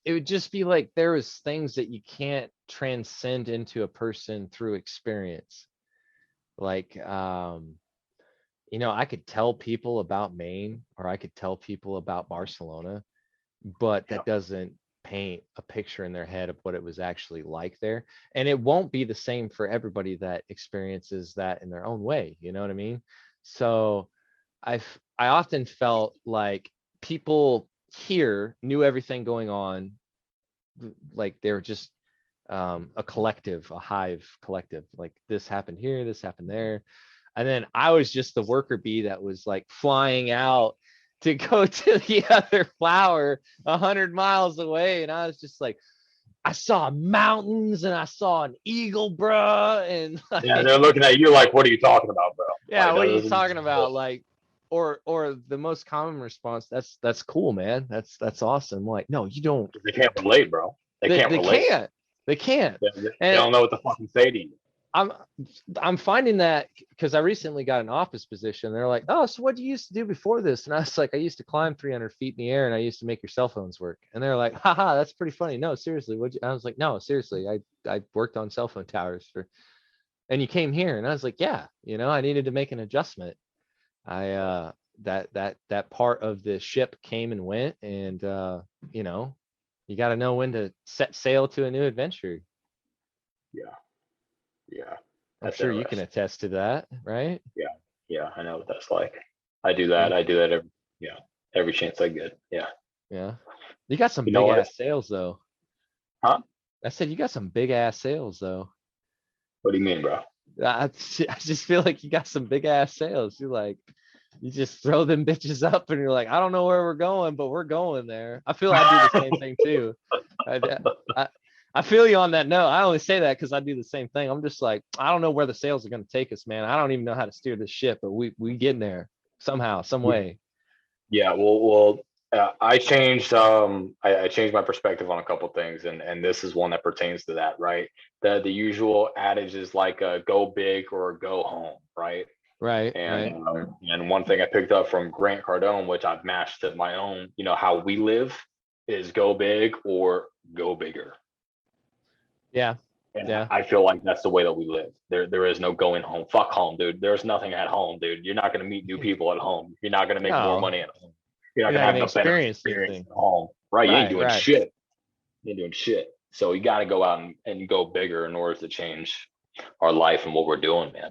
It would just be like there was things that you can't transcend into a person through experience. Like, you know, I could tell people about Maine or I could tell people about Barcelona, but that doesn't paint a picture in their head of what it was actually like there. And it won't be the same for everybody that experiences that in their own way. You know what I mean? So I often felt like people here knew everything going on, like they were just a collective, a hive collective, like this happened here, this happened there. And then I was just the worker bee that was like flying out to go to the other flower 100 miles away. And I was just like, I saw mountains and I saw an eagle, bruh. And like, Yeah, they're looking at you like, what are you talking about, bro? yeah, like, what are you talking about? Like, or the most common response, that's cool, man. That's awesome. I'm like, no, you don't. They can't relate, bro. They can't relate. They can't. They don't know what to fucking say to you. I'm finding that because I recently got an office position. They're like, oh, so what do you used to do before this? And I was like, I used to climb 300 feet in the air and I used to make your cell phones work. And they're like, haha, that's pretty funny. No, seriously, I was like, no, seriously, I worked on cell phone towers and you came here. And I was like, yeah, you know, I needed to make an adjustment. That part of the ship came and went, and you know, you got to know when to set sail to a new adventure. Yeah. Yeah. I'm That's sure you can interesting. attest to that, right? Yeah, I know what that's like. I do Yeah. that. I do that every, yeah, every chance I get. Yeah. Yeah. You got some You know big what? ass sales though. Huh? I said you got some big ass sales though. What do you mean, bro? I just feel like you got some big ass sales. You just throw them bitches up and you're like, I don't know where we're going, but we're going there. I feel I do the same thing too. I, I, I feel you on that note. I only say that because I do the same thing. I'm just like, I don't know where the sales are going to take us, man. I don't even know how to steer this ship, but we get in there somehow, some way. Yeah, I changed I changed my perspective on a couple things, and this is one that pertains to that, right? The usual adage is like go big or go home, right? Right, And right. and one thing I picked up from Grant Cardone, which I've matched to my own, how we live is go big or go bigger. Yeah, And yeah. I feel like that's the way that we live. There is no going home. Fuck home, dude. There's nothing at home, dude. You're not gonna meet new people at home. You're not gonna make more No, money at home. You're not you're not gonna have gonna no better experience experience anything. at home. Right. You ain't Right, doing right. shit. You ain't doing shit. So you gotta go out and go bigger in order to change our life and what we're doing, man.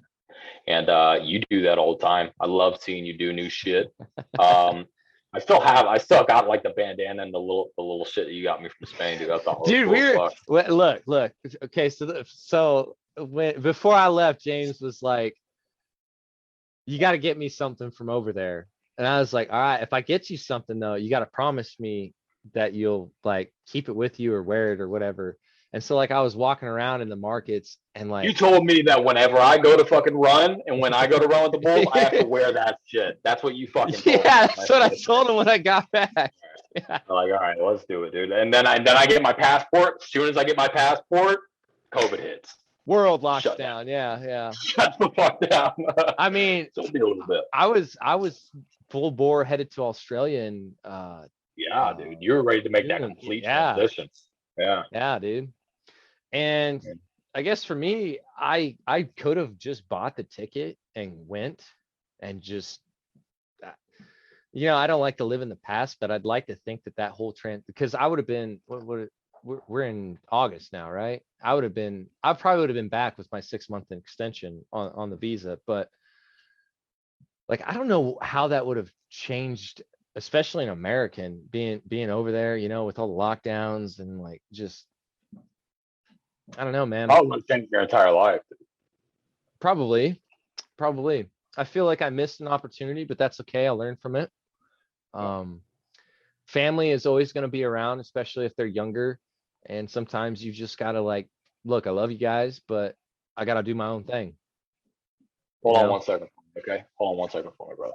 And you do that all the time. I love seeing you do new shit. Um, I still got like the bandana and the little shit that you got me from Spain, dude. I thought was Dude, cool as fuck. look. Okay, so when before I left, James was like, "You got to get me something from over there," and I was like, "All right, if I get you something though, you got to promise me that you'll like keep it with you or wear it or whatever." And so like I was walking around in the markets and You like, told me that whenever I go to fucking run and when I go to run with the Bulls, I have to wear that shit. That's what you fucking told me. yeah, that's what I told him when I got back. Yeah. I'm like, all right, let's do it, dude. And then I get my passport. As soon as I get my passport, COVID hits. World locks Shut down. down. Yeah, yeah. Shut the fuck down. I mean, So it'll be a little bit. I was full bore headed to Australia in Yeah, dude. You were ready to make that June. complete Yeah, transition. Yeah. yeah, dude. And I guess for me, I could have just bought the ticket and went and just I don't like to live in the past, but I'd like to think that that whole trend because I would have been we're in August now, right? I probably would have been back with my 6 month extension on the visa, but like I don't know how that would have changed, especially an American being over there, with all the lockdowns and like just I don't know, man. Probably would change your entire life. Probably. I feel like I missed an opportunity, but that's okay. I'll learn from it. Family is always going to be around, especially if they're younger. And sometimes you just got to like, look, I love you guys, but I got to do my own thing. Hold on 1 second. Okay. Hold on 1 second for me, brother.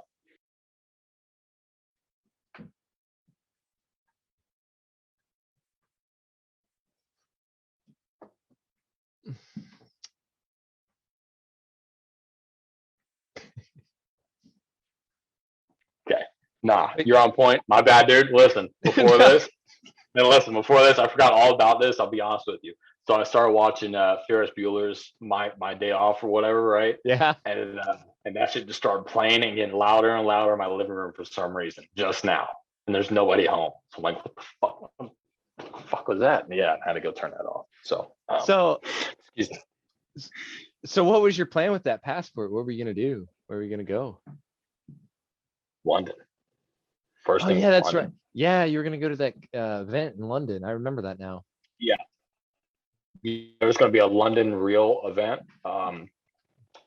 Okay. Nah, you're on point. My bad, dude. Listen, before this, I forgot all about this. I'll be honest with you. So I started watching Ferris Bueller's My Day Off or whatever, right? Yeah. And that shit just started playing and getting louder and louder in my living room for some reason just now. And there's nobody home. So I'm like, what the fuck? What the fuck was that? Yeah, I had to go turn that off. So what was your plan with that passport? What were you gonna do? Where were you gonna go? London. First Oh thing. yeah, that's right. Yeah, you were gonna go to that event in London. I remember that now. Yeah. There's going to be a London Reel event.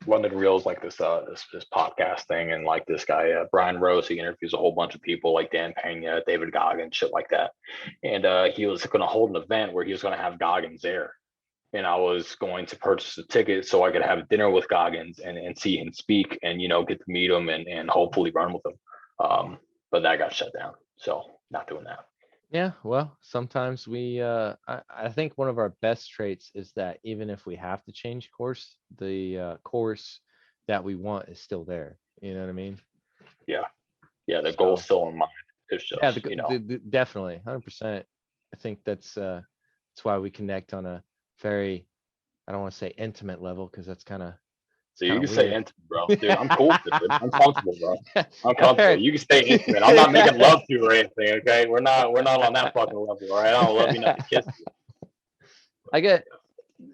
London Reel is like this podcast thing, and like this guy Brian Rose, he interviews a whole bunch of people like Dan Pena, David Goggins, shit like that. And he was going to hold an event where he was going to have Goggins there, and I was going to purchase a ticket so I could have dinner with Goggins and see him speak and get to meet him and hopefully run with him. But that got shut down, so not doing that. Yeah, well, sometimes I think one of our best traits is that even if we have to change course, the course that we want is still there. You know what I mean? Yeah. The goal's still in mind. It's just, definitely 100%. I think that's why we connect on a very, I don't want to say intimate level because that's kind of. So you can say intimate, bro. Dude, I'm cool with it. Dude. I'm comfortable, bro. I'm comfortable. You can stay intimate. I'm not making love to you or anything, okay? We're not on that fucking level, all right? I don't love you enough to kiss you. I get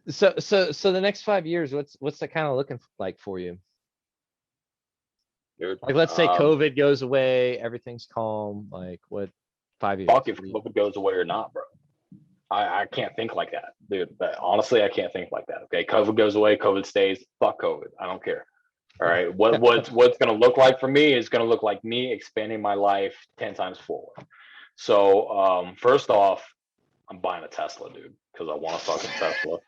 So the next 5 years, what's that kind of looking like for you? Dude. Like, let's say COVID goes away, everything's calm. Like, what 5 years? Fuck if COVID goes away or not, bro. I can't think like that, dude. But honestly, I can't think like that. Okay, COVID goes away, COVID stays. Fuck COVID. I don't care. All right. What's gonna look like for me is gonna look like me expanding my life 10 times forward. So first off, I'm buying a Tesla, dude, because I want a fucking Tesla.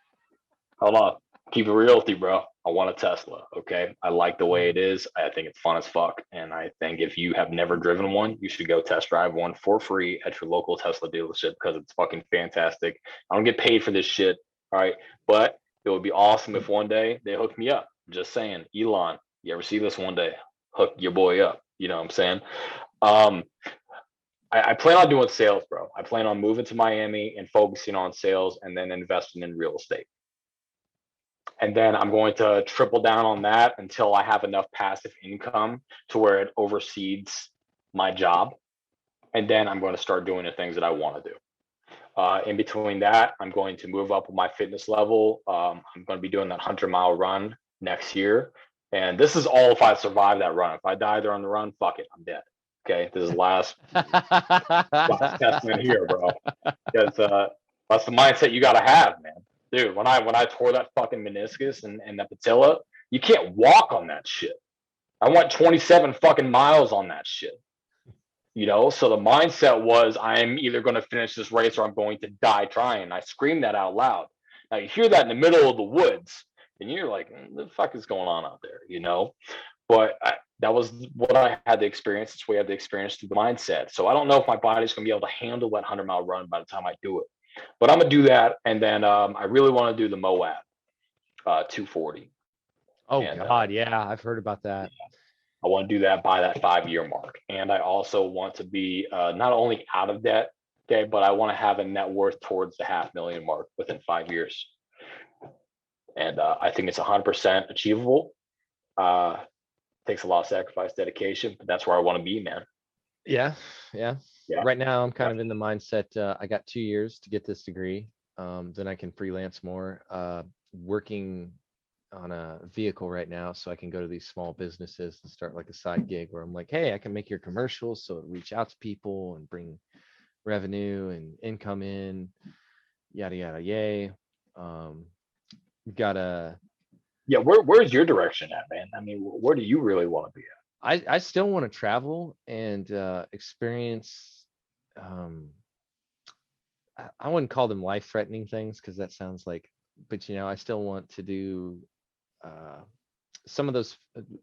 Hold on. Keep it real with you, bro. I want a Tesla. Okay. I like the way it is. I think it's fun as fuck. And I think if you have never driven one, you should go test drive one for free at your local Tesla dealership because it's fucking fantastic. I don't get paid for this shit. All right. But it would be awesome if one day they hooked me up. Just saying, Elon, you ever see this one day? Hook your boy up. You know what I'm saying? I plan on doing sales, bro. I plan on moving to Miami and focusing on sales and then investing in real estate. And then I'm going to triple down on that until I have enough passive income to where it oversees my job. And then I'm going to start doing the things that I want to do. In between that, I'm going to move up with my fitness level. I'm going to be doing that 100-mile run next year. And this is all if I survive that run. If I die during the run, fuck it, I'm dead. Okay, this is last testament here, bro. Because that's the mindset you got to have, man. Dude, when I tore that fucking meniscus and that patella, you can't walk on that shit. I went 27 fucking miles on that shit. You know, so the mindset was I'm either going to finish this race or I'm going to die trying. I screamed that out loud. Now you hear that in the middle of the woods, and you're like, "The fuck is going on out there?" You know, but that was what I had to experience. It's what I had to experience through the mindset. So I don't know if my body's going to be able to handle that 100-mile run by the time I do it. But I'm gonna do that, and then I really want to do the Moab 240. Oh and, God, yeah, I've heard about that. I want to do that by that 5-year mark, and I also want to be not only out of debt, okay, but I want to have a net worth towards the $500,000 mark within 5 years. And I think it's 100% achievable. Takes a lot of sacrifice, dedication, but that's where I want to be, man. Yeah. Yeah. Right now, I'm kind of in the mindset. I got 2 years to get this degree. Then I can freelance more. Working on a vehicle right now, so I can go to these small businesses and start like a side gig where I'm like, hey, I can make your commercials, so reach out to people and bring revenue and income in, yada yada yay. Gotta. Yeah, where's your direction at, man? I mean, where do you really want to be at? I still want to travel and experience. I wouldn't call them life-threatening things because that sounds like, but I still want to do some of those,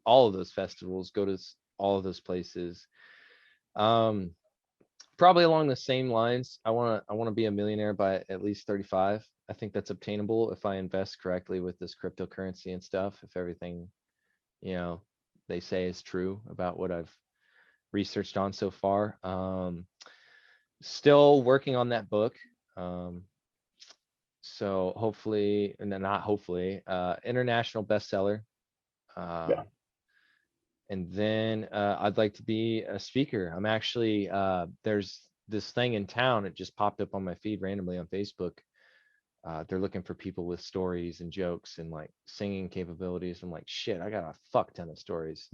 all of those festivals, go to all of those places. Probably along the same lines. I want to be a millionaire by at least 35. I think that's obtainable if I invest correctly with this cryptocurrency and stuff. If everything, they say is true about what I've researched on so far. Still working on that book. So hopefully, and not hopefully, international bestseller. Yeah. And then I'd like to be a speaker. I'm actually, there's this thing in town. It just popped up on my feed randomly on Facebook. They're looking for people with stories and jokes and like singing capabilities. I'm like, shit, I got a fuck ton of stories.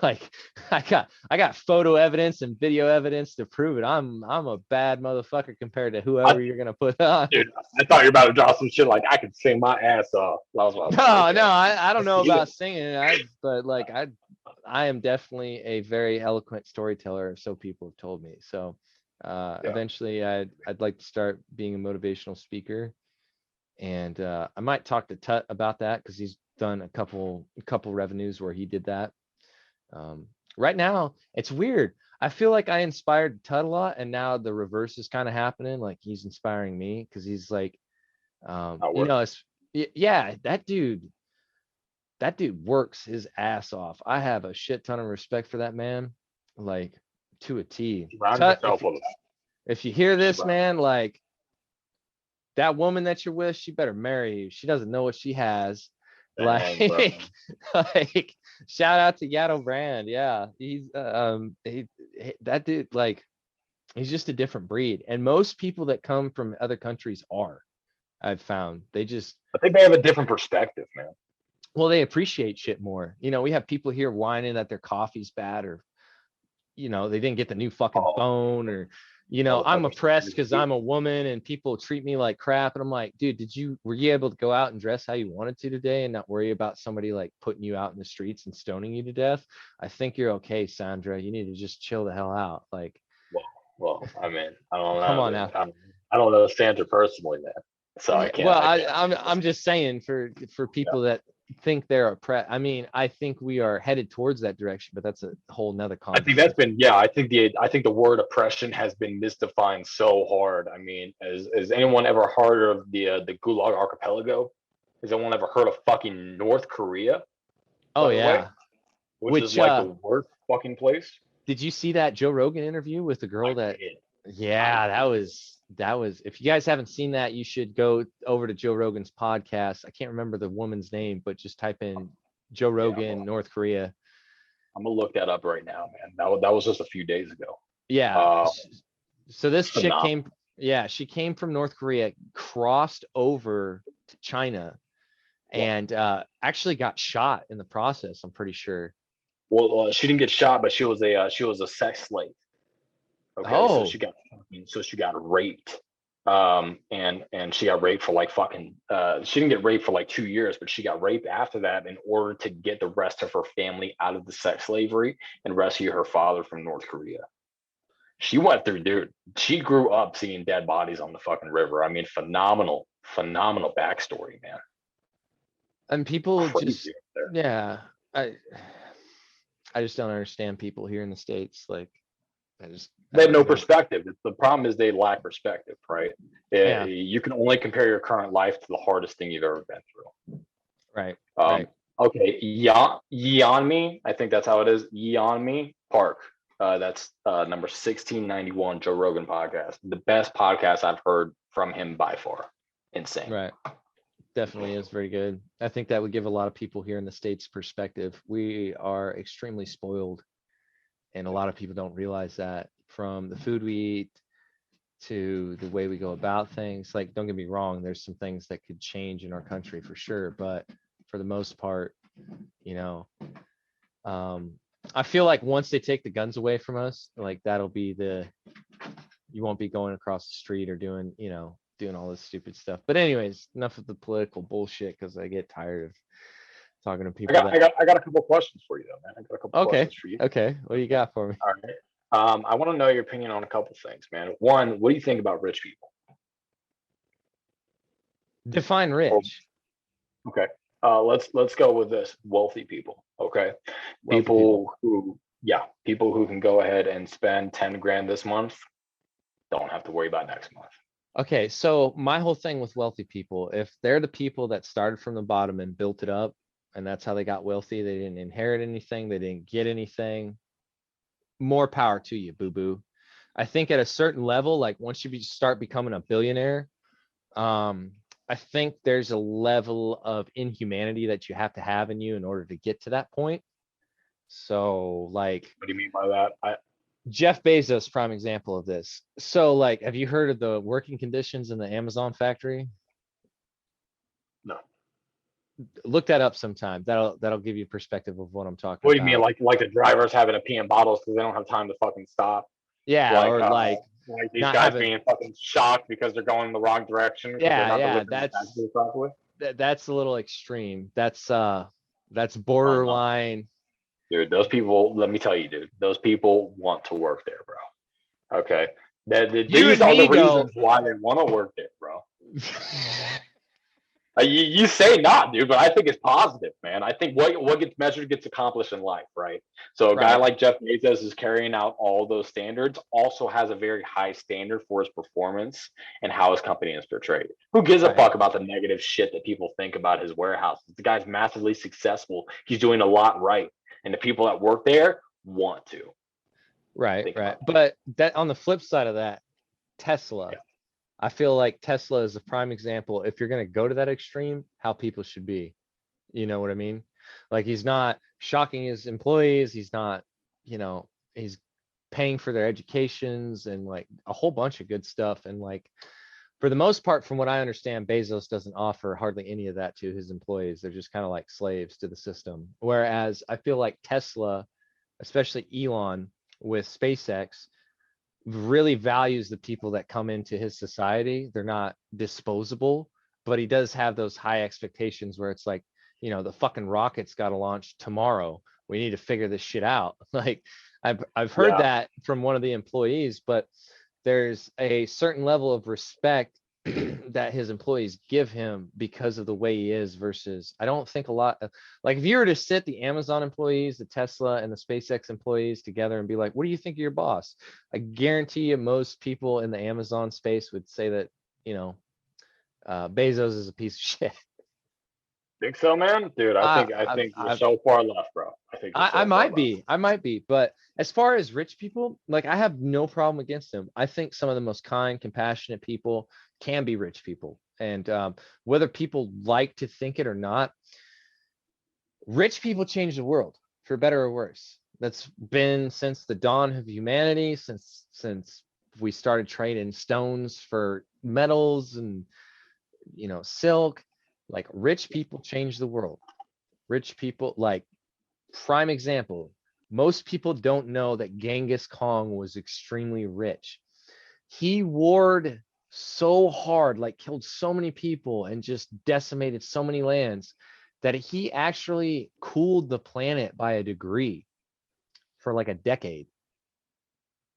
Like I got photo evidence and video evidence to prove it. I'm a bad motherfucker compared to whoever you're gonna put on. Dude, I thought you were about to drop some shit like I could sing my ass off. No, I don't know about singing, but like I am definitely a very eloquent storyteller, so people have told me. So eventually I'd like to start being a motivational speaker. And I might talk to Tut about that because he's done a couple revenues where he did that. Right now, it's weird. I feel like I inspired Tut a lot, and now the reverse is kind of happening. Like he's inspiring me because he's like, yeah, that dude works his ass off. I have a shit ton of respect for that man, like to a T. Tut, if you hear this, man, like. That woman that you're with, she better marry you. She doesn't know what she has. Like shout out to Yato Brand. Yeah, he's that dude. Like, he's just a different breed. And most people that come from other countries are. I've found they just, I think they have a different perspective, man. well, they appreciate shit more. We have people here whining that their coffee's bad, or they didn't get the new fucking Oh, phone, or I'm motherfuckers. oppressed because I'm a woman and people treat me like crap. And I'm like, dude, were you able to go out and dress how you wanted to today and not worry about somebody like putting you out in the streets and stoning you to death? I think you're okay, Sandra. You need to just chill the hell out. Like, Well, I mean, I don't come know, on dude. now. I don't know Sandra personally, man. So I Yeah, can't. well, I can't. I'm just saying for Yeah. people that think they're oppressed. I mean, I think we are headed towards that direction, but that's a whole nother I think that's conversation. been, yeah. I think the word oppression has been misdefined so hard. I mean, has anyone ever heard of the Gulag Archipelago? Has anyone ever heard of fucking North Korea? Oh By the way, yeah. which is Which like the worst fucking place. did you see that Joe Rogan interview with the I girl that, did. yeah, that was if you guys haven't seen that, you should go over to Joe Rogan's podcast. I can't remember the woman's name, but just type in Joe Yeah, Rogan, North Korea. I'm gonna look that up right now, man. That was just a few days ago. Yeah. Uh, So this chick phenomenal. came, yeah, she came from North Korea, crossed over to China, Yeah. and actually got shot in the process, I'm pretty sure. Well, she didn't get shot, but she was a sex slave. Okay, so Oh, she got raped. And she got raped for like fucking she didn't get raped for like 2 years, but she got raped after that in order to get the rest of her family out of the sex slavery and rescue her father from North Korea. She went through, dude. She grew up seeing dead bodies on the fucking river. I mean, phenomenal backstory, man. and people Crazy just, up there. yeah, I I just don't understand people here in the States. Like, I They have don't no know. perspective. The problem is they lack perspective, right? Yeah, You can only compare your current life to the hardest thing you've ever been through. right, Um, right. okay, Yeonmi, I think that's how it is. Yeonmi Park. That's number 1691, Joe Rogan podcast. The best podcast I've heard from him by far. Insane. Right. Definitely is very good. I think that would give a lot of people here in the States perspective. We are extremely spoiled, and a lot of people don't realize that, from the food we eat to the way we go about things. Like, don't get me wrong, there's some things that could change in our country for sure, but for the most part, you know, um, I feel like once they take the guns away from us, like that'll be you won't be going across the street or doing all this stupid stuff. But anyways, enough of the political bullshit, because I get tired of talking to I people got, I that. got, I got a couple questions for you, though, man. I got a couple Okay, questions for you. okay, what do you got for me? All right. I want to know your opinion on a couple things, man. One, what do you think about rich people? Define Or rich. okay, let's go with this: wealthy people. Okay, Wealthy people. people who can go ahead and spend 10 grand this month, don't have to worry about next month. Okay, so my whole thing with wealthy people, if they're the people that started from the bottom and built it up, and that's how they got wealthy, they didn't inherit anything, they didn't get anything, more power to you, boo boo. I think at a certain level, like once you start becoming a billionaire, um, I think there's a level of inhumanity that you have to have in you in order to get to that point. So, like, What do you mean by that? Jeff Bezos, prime example of this. So, like, have you heard of the working conditions in the Amazon factory? No. Look that up sometime. That'll give you perspective of what I'm talking What do you mean, about. like the drivers having to pee in bottles because they don't have time to fucking stop? Yeah, Like or like like these not guys having. being fucking shocked because they're going in the wrong direction because they're Yeah, not yeah, delivering the packages properly. that's a little extreme. That's Oh no, borderline. dude, those people. Let me tell you, dude, those people want to work there, bro. Okay, You these and are the me reasons though. why they want to work there, bro. You say not, dude, but I think it's positive, man. I think what gets measured gets accomplished in life, right? So a guy Right, like Jeff Bezos is carrying out all those standards, also has a very high standard for his performance and how his company is portrayed. Who gives a right, fuck about the negative shit that people think about his warehouse? The guy's massively successful. He's doing a lot right. And the people that work there want to right, think right. about But that, on the flip side of that, that. Tesla. I feel like Tesla is a prime example. If you're going to go to that extreme, how people should be. You know what I mean? Like, he's not shocking his employees. He's not, he's paying for their educations and like a whole bunch of good stuff. And like, for the most part, from what I understand, Bezos doesn't offer hardly any of that to his employees. They're just kind of like slaves to the system. Whereas I feel like Tesla, especially Elon with SpaceX, really values the people that come into his society. They're not disposable, but he does have those high expectations where it's like, the fucking rocket's got to launch tomorrow. We need to figure this shit out. Like I've heard that from one of the employees, but there's a certain level of respect that his employees give him because of the way he is versus I don't think a lot of, like if you were to sit the Amazon employees, the Tesla and the SpaceX employees together and be like, what do you think of your boss? I guarantee you most people in the Amazon space would say that, Bezos is a piece of shit. Think so, man? Dude, I think you're so far left, bro. I think you're so I might far be. left. I might be. But as far as rich people, like I have no problem against them. I think some of the most kind, compassionate people can be rich people. And whether people like to think it or not, rich people change the world for better or worse. That's been since the dawn of humanity, since we started trading stones for metals and silk. Like rich people change the world. Rich people, like prime example, most people don't know that Genghis Khan was extremely rich. He warred so hard, like killed so many people and just decimated so many lands that he actually cooled the planet by a degree for like a decade.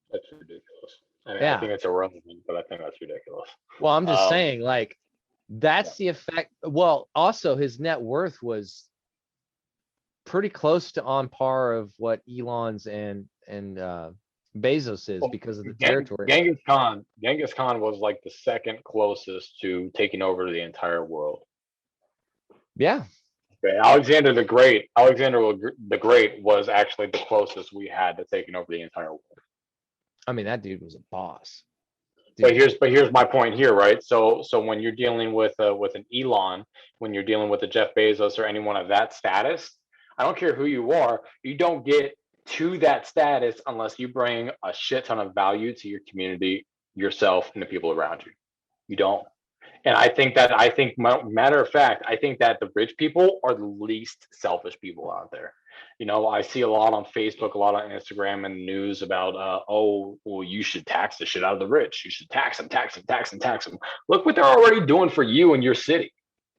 That's ridiculous. I mean, I Yeah. think it's irrelevant, but I think that's ridiculous. Well, I'm just saying, like, that's the effect. Well, also his net worth was pretty close to on par of what Elon's and Bezos is because of the territory. Genghis Khan was like the second closest to taking over the entire world. Yeah. Okay, Alexander the Great was actually the closest we had to taking over the entire world. I mean, that dude was a boss. Dude. But here's my point here, right? So when you're dealing with an Elon, when you're dealing with a Jeff Bezos or anyone of that status, I don't care who you are, you don't get to that status unless you bring a shit ton of value to your community, yourself, and the people around you. You don't. And matter of fact, I think that the rich people are the least selfish people out there. I see a lot on Facebook, a lot on Instagram and news about, you should tax the shit out of the rich. You should tax them, tax them, tax them, tax them. Look what they're already doing for you in your city.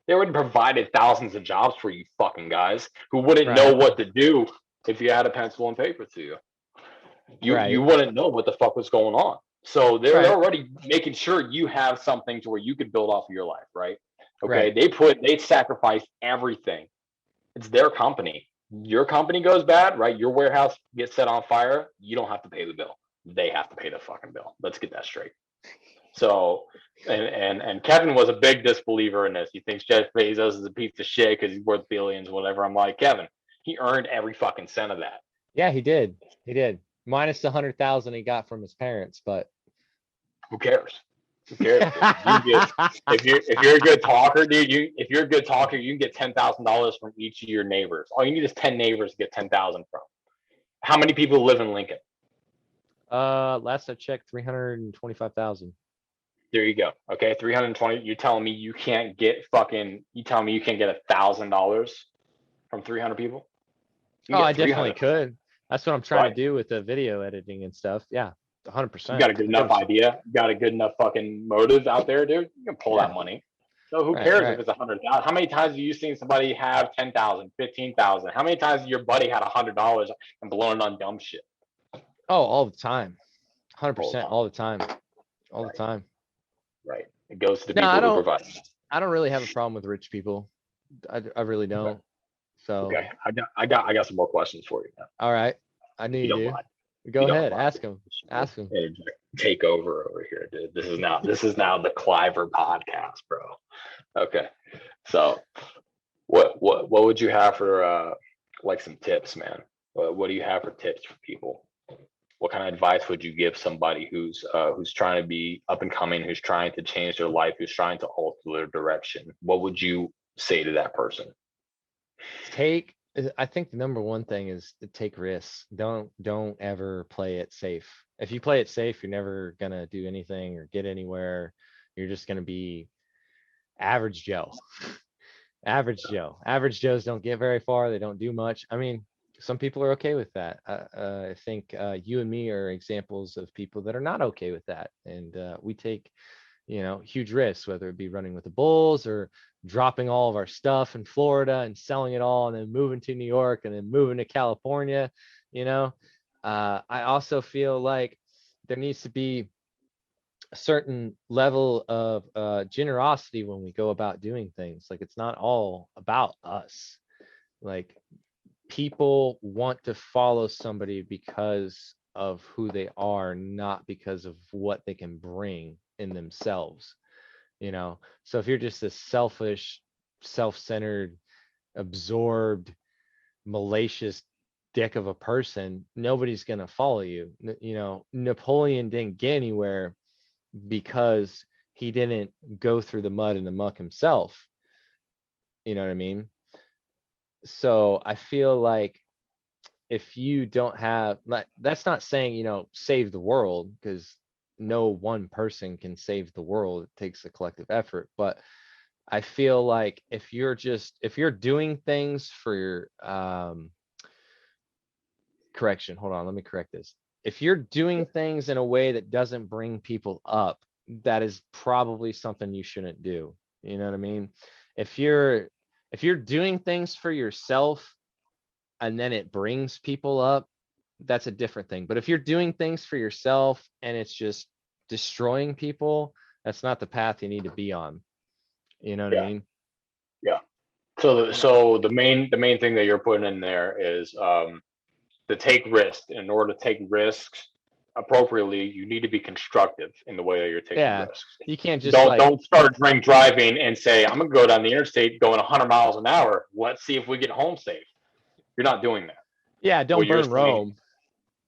They already provided thousands of jobs for you fucking guys who wouldn't know what to do if you had a pencil and paper to you. You wouldn't know what the fuck was going on. So they're already making sure you have something to where you could build off of your life, right? Okay, they sacrifice everything. It's their company. Your company goes bad, right? Your warehouse gets set on fire. You don't have to pay the bill. They have to pay the fucking bill. Let's get that straight. So, and Kevin was a big disbeliever in this. He thinks Jeff Bezos is a piece of shit because he's worth billions, whatever. I'm like, Kevin, he earned every fucking cent of that. Yeah, he did. He did. Minus the 100,000 he got from his parents, but who cares? Who cares? if you're a good talker, dude, if you're a good talker, you can get $10,000 from each of your neighbors. All you need is 10 neighbors to get 10,000 from. How many people live in Lincoln? Last I checked, 325,000. There you go. Okay, 320. You're telling me you can't get $1,000 from 300 people? Oh, I definitely could. That's what I'm trying to do with the video editing and stuff. Yeah, 100%. You got a good enough idea. You got a good enough fucking motive out there, dude. You can pull that money. So who cares if it's 100,000? How many times have you seen somebody have 10,000, 15,000? How many times has your buddy had $100 and blown it on dumb shit? Oh, all the time. 100%. All the time. All the time. Right. It goes to the people who provide. I don't really have a problem with rich people. I really don't. Okay. So okay, I got some more questions for you now. All right, I knew you do. Go ahead, ask him. Ask him. Take over here, dude. This is now the Cliver podcast, bro. Okay, so what would you have for like some tips, man? What do you have for tips for people? What kind of advice would you give somebody who's trying to be up and coming, who's trying to change their life, who's trying to alter their direction? What would you say to that person? I think the number one thing is to take risks. Don't ever play it safe. If you play it safe, you're never gonna do anything or get anywhere. You're just going to be average Joe. Average Joe. Average Joes don't get very far. They don't do much. I mean, some people are okay with that. I think you and me are examples of people that are not okay with that. And we take, huge risks, whether it be running with the Bulls or dropping all of our stuff in Florida and selling it all and then moving to New York and then moving to California. I also feel like there needs to be a certain level of generosity when we go about doing things. Like, it's not all about us. Like, people want to follow somebody because of who they are, not because of what they can bring in themselves. So if you're just a selfish, self-centered, absorbed, malicious dick of a person, nobody's going to follow you. Napoleon didn't get anywhere because he didn't go through the mud and the muck himself. You know what I mean? So I feel like if you don't have, like, that's not saying, save the world, because no one person can save the world. It takes a collective effort. But I feel like if you're doing things for your, correction, hold on, let me correct this. If you're doing things in a way that doesn't bring people up, that is probably something you shouldn't do. You know what I mean? If you're doing things for yourself and then it brings people up, that's a different thing. But if you're doing things for yourself and it's just destroying people, that's not the path you need to be on. You know what I mean? Yeah. So the main thing that you're putting in there is to take risks. In order to take risks appropriately, you need to be constructive in the way that you're taking risks. You can't just don't start driving and say, I'm gonna go down the interstate going 100 miles an hour. Let's see if we get home safe. You're not doing that. Yeah, don't burn Rome.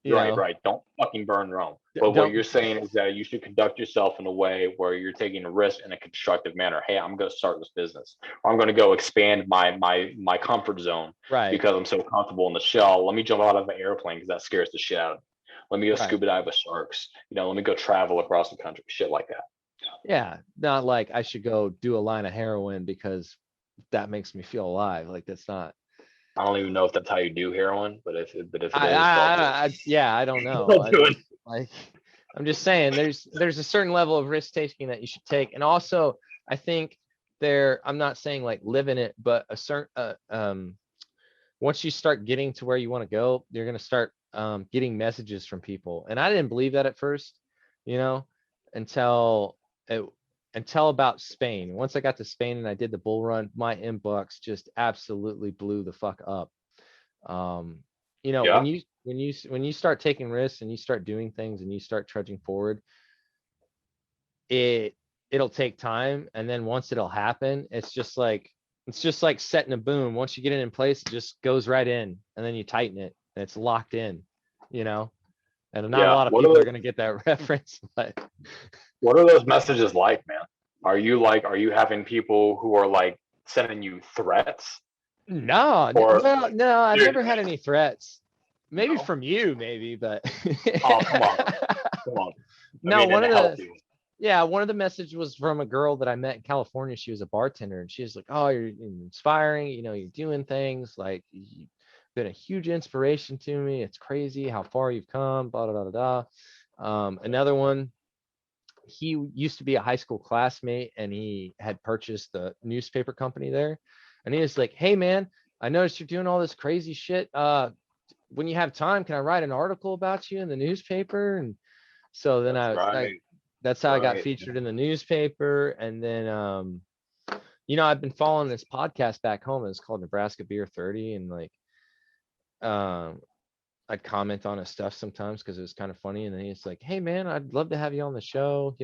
Right. Don't fucking burn Rome. But what you're saying is that you should conduct yourself in a way where you're taking a risk in a constructive manner. Hey, I'm going to start this business, or I'm going to go expand my comfort zone, right? Because I'm so comfortable in the shell. Let me jump out of the airplane because that scares the shit out of me. Let me go scuba dive with sharks. Let me go travel across the country, shit like that. Yeah, not like I should go do a line of heroin because that makes me feel alive. Like, that's not. I don't even know if that's how you do heroin, but if it is, I don't know. I'm just saying there's a certain level of risk taking that you should take. And also, I think I'm not saying like live in it, but a certain once you start getting to where you want to go, you're going to start getting messages from people. And I didn't believe that at first, until about Spain. Once I got to Spain and I did the bull run, my inbox just absolutely blew the fuck up. When you start taking risks and you start doing things and you start trudging forward, it'll take time. And then once it'll happen, it's just like setting a boom. Once you get it in place, it just goes right in, and then you tighten it and it's locked in, and not a lot of people are going to get that reference. But what are those messages like, man? Are you having people who are like sending you threats? No, I've never had any threats. Maybe from you, but oh, come on. No, one of the messages was from a girl that I met in California. She was a bartender, and she was like, "Oh, you're inspiring. You're doing things like you've been a huge inspiration to me. It's crazy how far you've come." Blah blah blah blah. Another one. He used to be a high school classmate, and he had purchased the newspaper company there. And he was like, "Hey man, I noticed you're doing all this crazy shit. When you have time, can I write an article about you in the newspaper?" And so then that's how I got featured in the newspaper. And then, I've been following this podcast back home. It's called Nebraska Beer 30. And like, I'd comment on his stuff sometimes because it was kind of funny. And then he's like, "Hey man, I'd love to have you on the show,"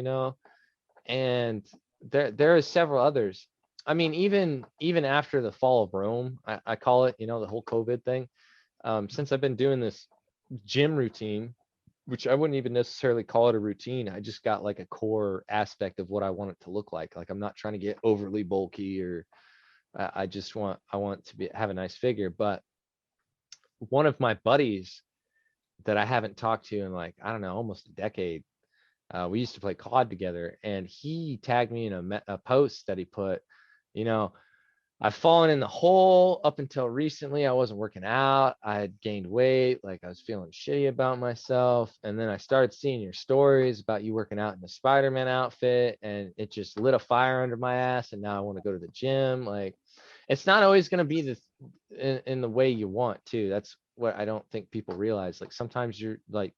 and there are several others. I mean, even after the fall of Rome, I call it, the whole COVID thing. Since I've been doing this gym routine, which I wouldn't even necessarily call it a routine. I just got like a core aspect of what I want it to look like. Like, I'm not trying to get overly bulky, or I want to have a nice figure. But one of my buddies that I haven't talked to in, like, I don't know, almost a decade, We used to play COD together, and he tagged me in a post that he put, you know, I've fallen in the hole up until recently. I wasn't working out. I had gained weight. Like I was feeling shitty about myself. And then I started seeing your stories about you working out in the Spider-Man outfit, and it just lit a fire under my ass. And now I want to go to the gym. Like it's not always going to be in the way you want to. That's what I don't think people realize. Like sometimes you're like,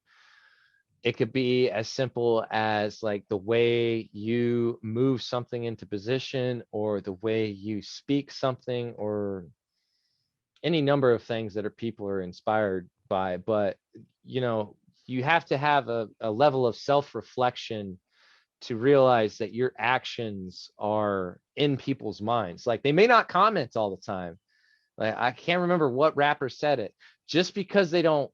it could be as simple as like the way you move something into position, or the way you speak something, or any number of things that people are inspired by. But you have to have a level of self-reflection to realize that your actions are in people's minds. Like they may not comment all the time. Like I can't remember what rapper said it. Just because they don't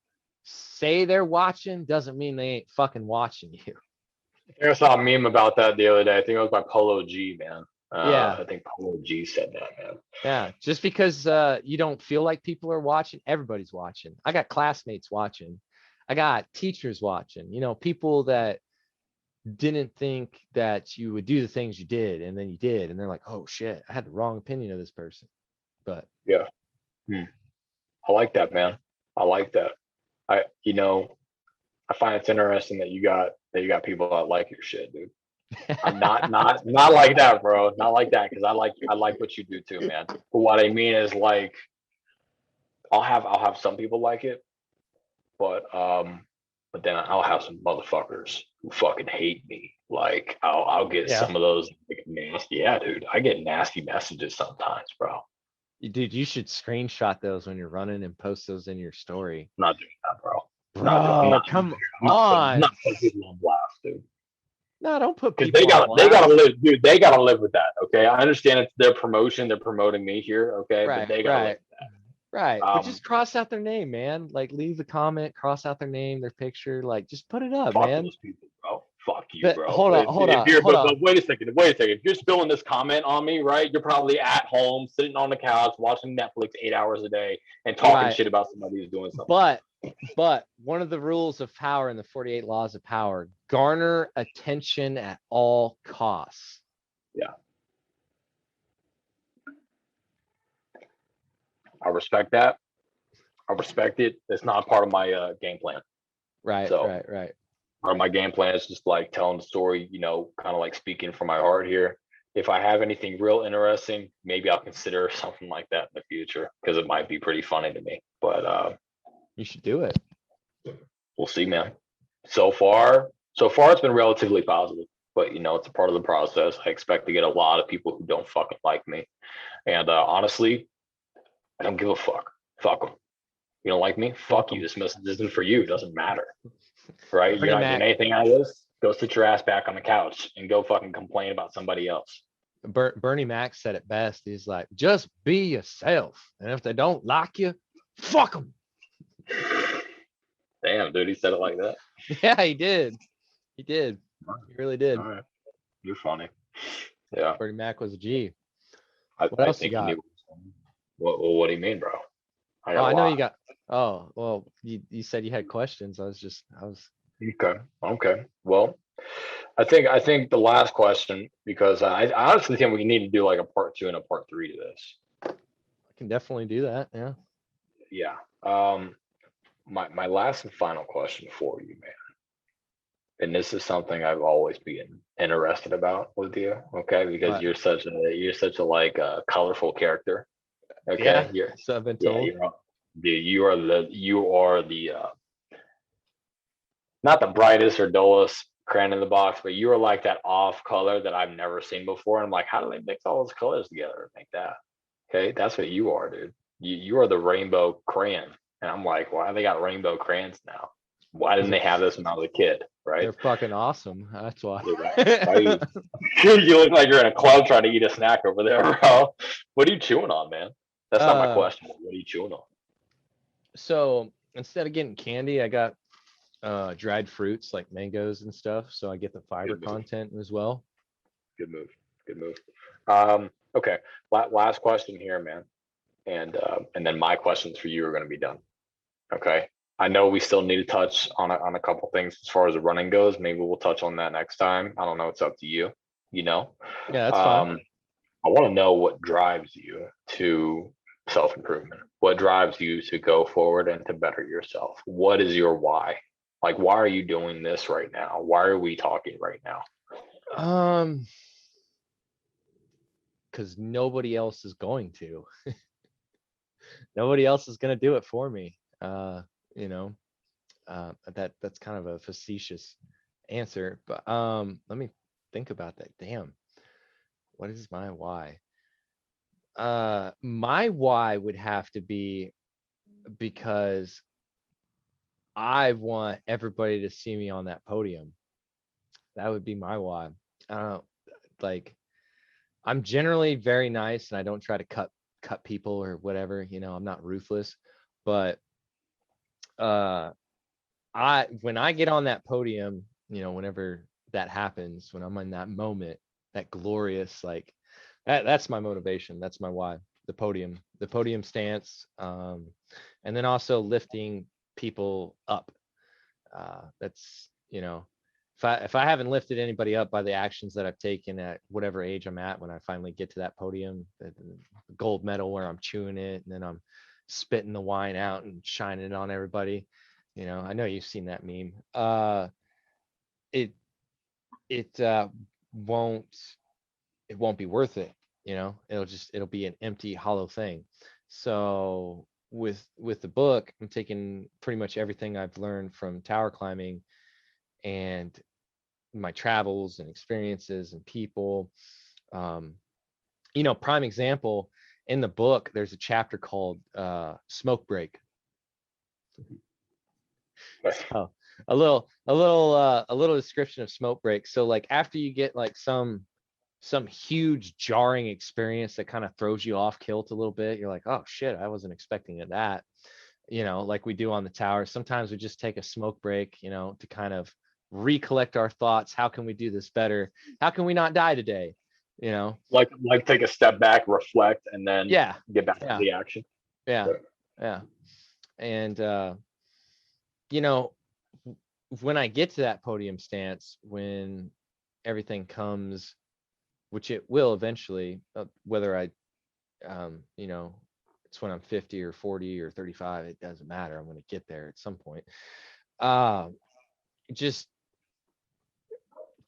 say they're watching doesn't mean they ain't fucking watching you. I think I saw a meme about that the other day. I think it was by Polo G, man. Yeah. I think Polo G said that, man. Yeah. Just because you don't feel like people are watching, everybody's watching. I got classmates watching. I got teachers watching, people that didn't think that you would do the things you did, and then you did, and they're like, oh shit, I had the wrong opinion of this person. But yeah. I like that, man. I like that. I find it's interesting that you got people that like your shit, dude. I'm not like that, bro. Not like that, because I like what you do too, man. But what I mean is like I'll have some people like it, but then I'll have some motherfuckers who fucking hate me. Like I'll get some of those like, nasty. Yeah, dude. I get nasty messages sometimes, bro. Dude, you should screenshot those when you're running and post those in your story. I'm not doing that, bro. Come on. I'm not putting people on blast, dude. No, don't put because people they gotta live, dude. They gotta live with that. Okay, I understand it's their promotion. They're promoting me here. Okay, right, but they gotta live with that. Right. But just cross out their name, man. Like leave the comment, cross out their name, their picture, like just put it up, Fuck man. those people, bro. Fuck you, But bro. hold on. But wait a second. If you're spilling this comment on me, right? You're probably at home, sitting on the couch, watching Netflix 8 hours a day, and talking shit about somebody who's doing something. But one of the rules of power in the 48 laws of power: garner attention at all costs. Yeah. I respect that. I respect it. It's not part of my game plan. Right. Part of my game plan is just like telling the story, kind of like speaking from my heart here. If I have anything real interesting, maybe I'll consider something like that in the future, because it might be pretty funny to me. But you should do it. We'll see, man. So far it's been relatively positive, but it's a part of the process. I expect to get a lot of people who don't fucking like me. And honestly, I don't give a fuck. Fuck them. You don't like me? Fuck you. This message isn't for you. It doesn't matter. Right? You're not getting anything out of this. Go sit your ass back on the couch and go fucking complain about somebody else. Bernie Mac said it best. He's like, just be yourself. And if they don't like you, fuck them. Damn, dude, he said it like that. Yeah, he did. He really did. All right. You're funny. Yeah. Bernie Mac was a G. What else you got? What do you mean, bro? I know you got. Oh, well, you said you had questions. I was. Okay. Well, I think the last question, because I honestly think we need to do like a part 2 and a part 3 to this. I can definitely do that. Yeah. Yeah. My last and final question for you, man. And this is something I've always been interested about with you, okay? Because you're such a like colorful character. Okay. Yeah. So I've been told. You are the not the brightest or dullest crayon in the box, but you are like that off color that I've never seen before. And I'm like, how do they mix all those colors together and make that? Okay, that's what you are, dude. You are the rainbow crayon. And I'm like, why they got rainbow crayons now? Why didn't they have this when I was a kid? Right? They're fucking awesome. That's why. Right. You look like you're in a club trying to eat a snack over there, bro. What are you chewing on, man? That's not my question. What are you chewing on? So instead of getting candy, I got dried fruits like mangoes and stuff. So I get the fiber content as well. Good move. Okay. Last question here, man. And then my questions for you are going to be done. Okay. I know we still need to touch on a couple things as far as the running goes. Maybe we'll touch on that next time. I don't know. It's up to you. You know, Yeah, that's fine. I want to know what drives you to self improvement. What drives you to go forward and to better yourself? What is your why? Like, why are you doing this right now? Why are we talking right now? Because nobody else is going to. Nobody else is going to do it for me. You know, that's kind of a facetious answer, but let me think about that. Damn, what is my why? My why would have to be because I want everybody to see me on that podium. That would be my why. I don't know, like I'm generally very nice and I don't try to cut people or whatever, you know, I'm not ruthless, but when I get on that podium, you know, whenever that happens, when I'm in that moment, that glorious, like that's my motivation. That's my why. The podium stance, and then also lifting people up. That's, you know, if I haven't lifted anybody up by the actions that I've taken at whatever age I'm at, when I finally get to that podium, the gold medal where I'm chewing it and then I'm spitting the wine out and shining it on everybody. You know, I know you've seen that meme. It won't be worth it. You know, it'll be an empty, hollow thing. So with the book, I'm taking pretty much everything I've learned from tower climbing and my travels and experiences and people. You know, prime example in the book, there's a chapter called Smoke Break. So a little description of smoke break. So like after you get like some huge jarring experience that kind of throws you off kilt a little bit, you're like, oh shit, I wasn't expecting that. You know, like we do on the tower. Sometimes we just take a smoke break, you know, to kind of recollect our thoughts. How can we do this better? How can we not die today? You know, Like take a step back, reflect, and then get back to the action. Yeah. And you know, when I get to that podium stance, when everything comes, which it will eventually, whether I, you know, it's when I'm 50 or 40 or 35, it doesn't matter. I'm going to get there at some point. Just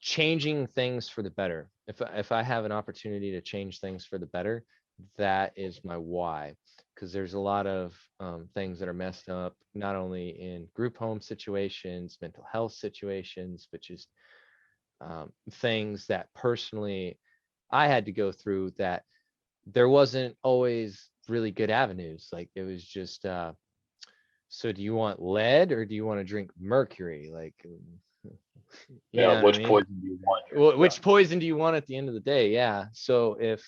changing things for the better. If I have an opportunity to change things for the better, that is my why. Because there's a lot of things that are messed up, not only in group home situations, mental health situations, but just things that personally I had to go through, that there wasn't always really good avenues. Like it was just, so do you want lead or do you want to drink mercury? Like, yeah, which poison do you want? Well, which poison do you want at the end of the day? Yeah. So if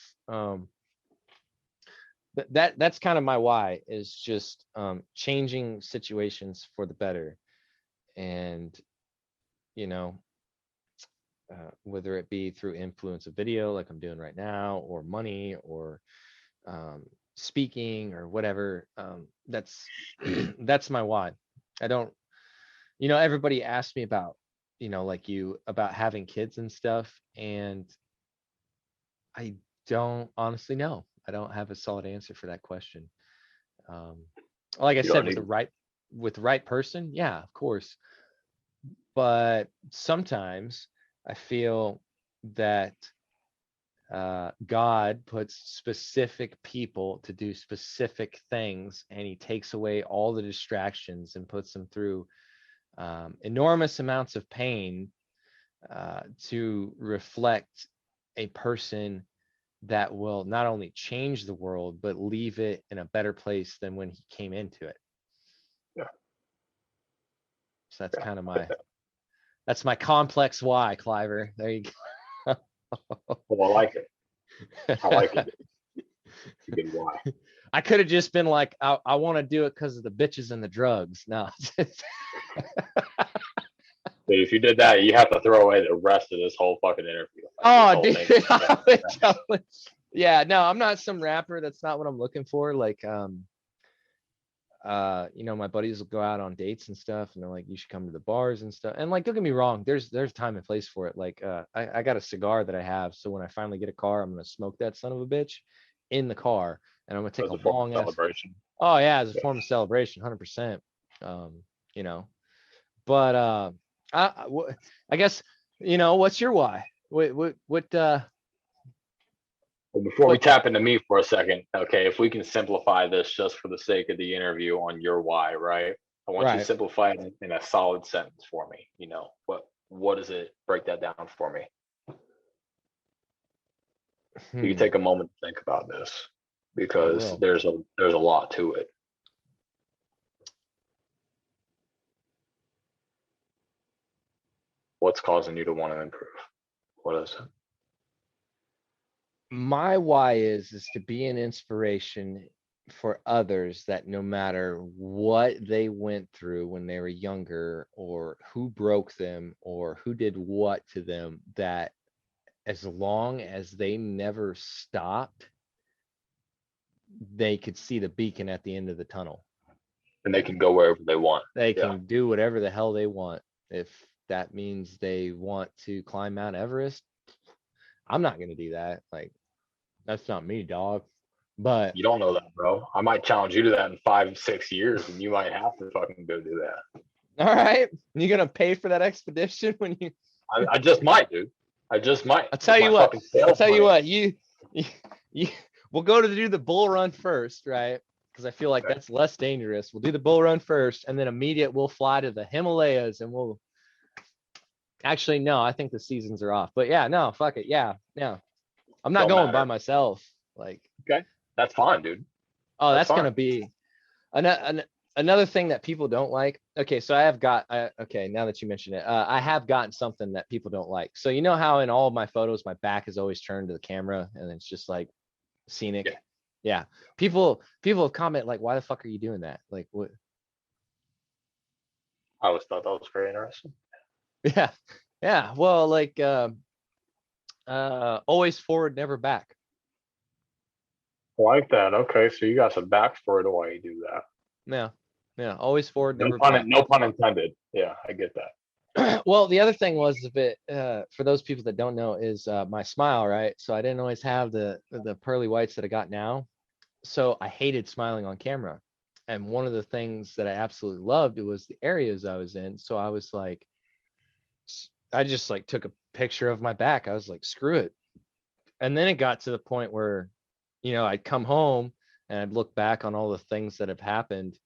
that's kind of my why, is just changing situations for the better. And you know, whether it be through influence of video like I'm doing right now, or money, or speaking, or whatever, that's that's my why. I don't, you know, everybody asks me about, you know, like you, about having kids and stuff, and I don't honestly know. I don't have a solid answer for that question. Like I said, with the right person, yeah, of course. But sometimes I feel that God puts specific people to do specific things, and he takes away all the distractions and puts them through enormous amounts of pain to reflect a person that will not only change the world, but leave it in a better place than when he came into it. Yeah. So that's kind of that's my complex why, Cliver. There you go. Well, I like it. I like it. It's a good why. I could have just been like, I want to do it because of the bitches and the drugs. No. If you did that, you have to throw away the rest of this whole fucking interview. Oh, dude. Yeah, no, I'm not some rapper. That's not what I'm looking for. Like, you know, my buddies will go out on dates and stuff, and they're like, you should come to the bars and stuff. And like, don't get me wrong, there's time and place for it. Like, I got a cigar that I have, so when I finally get a car, I'm gonna smoke that son of a bitch in the car, and I'm gonna take As a a form of long ass. celebration. Oh yeah, as a Yeah. form of celebration, 100%. You know, but I guess, you know, what's your why? Well, before we What? tap into me for a second, okay, if we can simplify this just for the sake of the interview on your why, right? I want you to Right. simplify it in a solid sentence for me. You know, what is it? Break that down for me. You can take a moment to think about this because will. there's a lot to it. What's causing you to want to improve? What is it? My why is to be an inspiration for others, that no matter what they went through when they were younger, or who broke them, or who did what to them, that as long as they never stopped, they could see the beacon at the end of the tunnel. And they can go wherever they want. They Yeah. can do whatever the hell they want. If that means they want to climb Mount Everest, I'm not going to do that. Like, that's not me, dog. But You don't know that, bro. I might challenge you to that in 5-6 years, and you might have to fucking go do that. all right, you gonna pay for that expedition when you? I just might, dude. I just might. I'll tell you My what. fucking sales I'll tell you money. what. You we'll go to do the bull run first, right? Because I feel like Okay. that's less dangerous. We'll do the bull run first, and then we'll fly to the Himalayas, and we'll. Actually, no, I think the seasons are off. But yeah, no, fuck it. Yeah. I'm not Don't going by matter. myself. Like, Okay, that's fine, dude. oh, That's that's gonna fine. be another thing that people don't like. Okay, so I have got. Okay, now that you mention it, I have gotten something that people don't like. So you know how in all of my photos, my back is always turned to the camera, and it's just like scenic. Yeah. Yeah. People have comment like, why the fuck are you doing that? Like, what? I always thought that was very interesting. Yeah. Yeah. Well, like, always forward, never back. I like that. Okay, so you got some backstory to why you do that. Yeah. Always forward, No never pun, back. no pun intended. Yeah, I get that. Well, the other thing was a bit, for those people that don't know, is my smile, right? So I didn't always have the pearly whites that I got now. So I hated smiling on camera. And one of the things that I absolutely loved was the areas I was in. So I was like, I just like took a picture of my back. I was like, screw it. And then it got to the point where, you know, I'd come home and I'd look back on all the things that have happened.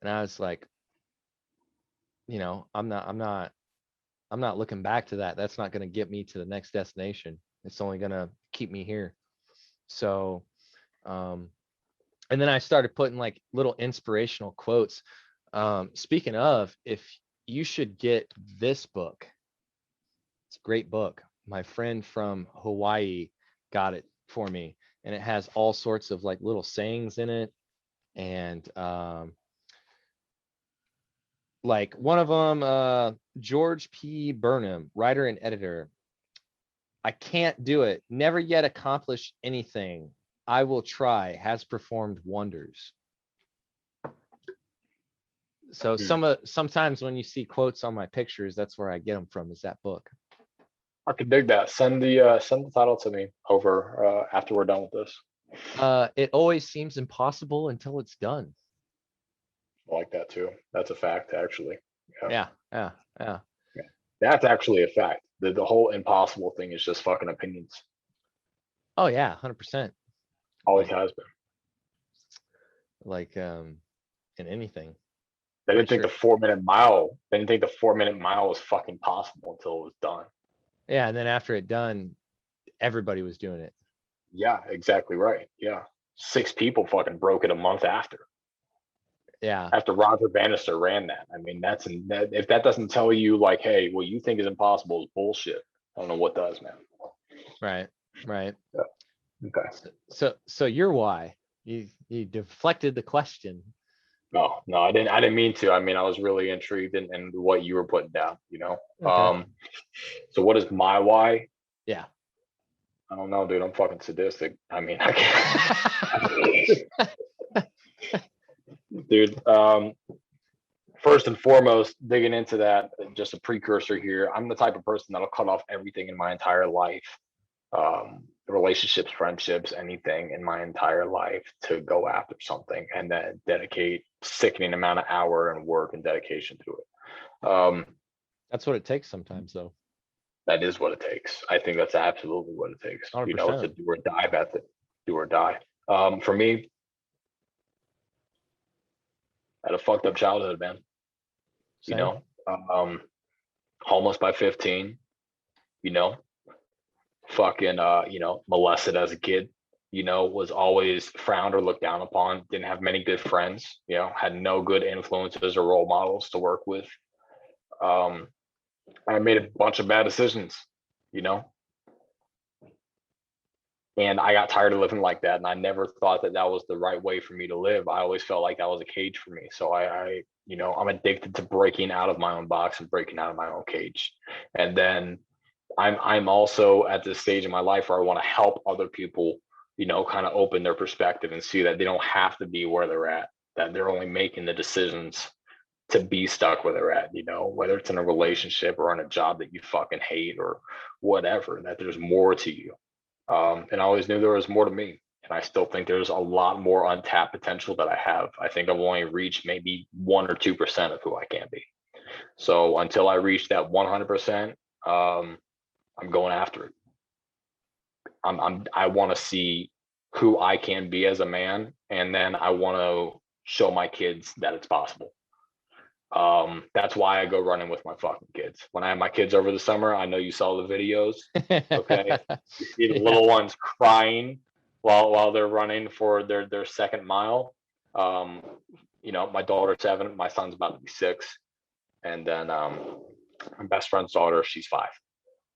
And I was like, you know, I'm not looking back to that. That's not going to get me to the next destination. It's only going to keep me here. So, and then I started putting like little inspirational quotes. Speaking of, if you should get this book, it's a great book. My friend from Hawaii got it for me, and it has all sorts of like little sayings in it. And like one of them, George P. Burnham, writer and editor. I can't do it. Never yet accomplished anything. I will try. Has performed wonders. So sometimes when you see quotes on my pictures, that's where I get them from. Is that book? I could dig that. Send the title to me over after we're done with this. It always seems impossible until it's done. I like that too. That's a fact, actually. Yeah. That's actually a fact. The whole impossible thing is just fucking opinions. Oh yeah, 100%. Always has been. Like in anything. They didn't think the 4-minute mile. They didn't think the 4-minute mile was fucking possible until it was done. Yeah, and then after it done, everybody was doing it. Yeah, exactly right. Yeah, 6 people fucking broke it a month after. Yeah. After Roger Bannister ran that. I mean, if that doesn't tell you like, hey, what you think is impossible is bullshit. I don't know what does, man. Right. Yeah. Okay. So you're why you deflected the question. No, I didn't mean to. I mean, I was really intrigued in what you were putting down, you know. Okay. So what is my why? Yeah. I don't know, dude. I'm fucking sadistic. I mean, I can't. dude. First and foremost, digging into that, just a precursor here. I'm the type of person that'll cut off everything in my entire life, relationships, friendships, anything in my entire life to go after something, and then dedicate sickening amount of hour and work and dedication to it. That's what it takes sometimes, though. That is what it takes. I think that's absolutely what it takes. 100%. You know, it's a do or die method. Do or die. For me, I had a fucked up childhood, man. Same. You know, homeless by 15, you know, fucking, you know, molested as a kid, you know, was always frowned or looked down upon, didn't have many good friends, you know, had no good influences or role models to work with. I made a bunch of bad decisions, you know, and I got tired of living like that. And I never thought that that was the right way for me to live. I always felt like that was a cage for me. So I you know, I'm addicted to breaking out of my own box and breaking out of my own cage. And then I'm also at this stage in my life where I want to help other people, you know, kind of open their perspective and see that they don't have to be where they're at, that they're only making the decisions to be stuck where they're at, you know, whether it's in a relationship or on a job that you fucking hate or whatever, that there's more to you. And I always knew there was more to me. And I still think there's a lot more untapped potential that I have. I think I've only reached maybe 1 or 2% of who I can be. So until I reach that 100%, I'm going after it. I want to see who I can be as a man, and then I want to show my kids that it's possible. That's why I go running with my fucking kids. When I have my kids over the summer, I know you saw the videos. Okay, you see the little ones crying while they're running for their second mile. You know, my daughter's 7, my son's about to be 6, and then my best friend's daughter, she's 5.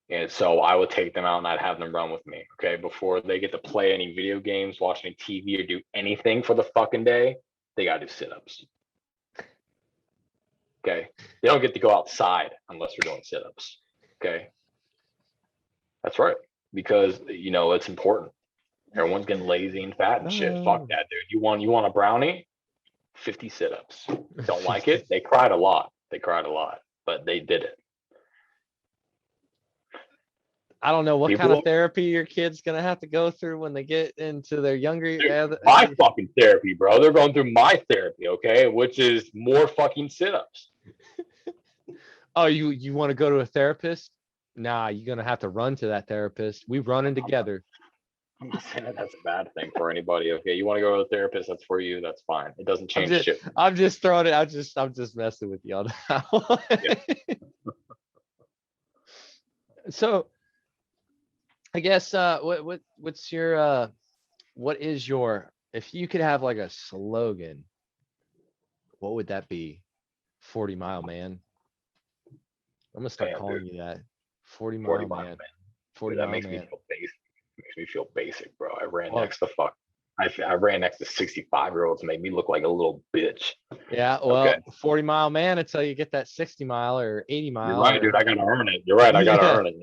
And so I would take them out and I'd have them run with me. Okay, before they get to play any video games, watch any TV, or do anything for the fucking day, they gotta do sit-ups. Okay, they don't get to go outside unless they're doing sit-ups. Okay, that's right, because you know it's important. Everyone's getting lazy and fat and shit. Fuck that, dude. You want a brownie? 50 sit-ups. Don't like it? They cried a lot. But they did it. I don't know what kind of therapy your kid's gonna have to go through when they get into their younger. Dude, my fucking therapy, bro. They're going through my therapy, okay, which is more fucking sit-ups. Oh, you want to go to a therapist? Nah, you're gonna have to run to that therapist. We running together. I'm not saying that's a bad thing for anybody. Okay, you want to go to a therapist? That's for you. That's fine. It doesn't change shit. I'm just throwing it. I'm just messing with you on that one. Yeah. So, I guess what's your what is your, if you could have like a slogan, what would that be? 40 Mile Man. I'm gonna start calling you that. 40 Mile Man. 40 Mile Man. Makes me feel basic. Makes me feel basic, bro. I ran next to I ran next to 65-year-olds, made me look like a little bitch. Yeah, well, okay. 40 Mile Man until you get that 60 mile or 80 mile. You're right, dude. I gotta earn it. You're right. I gotta earn it.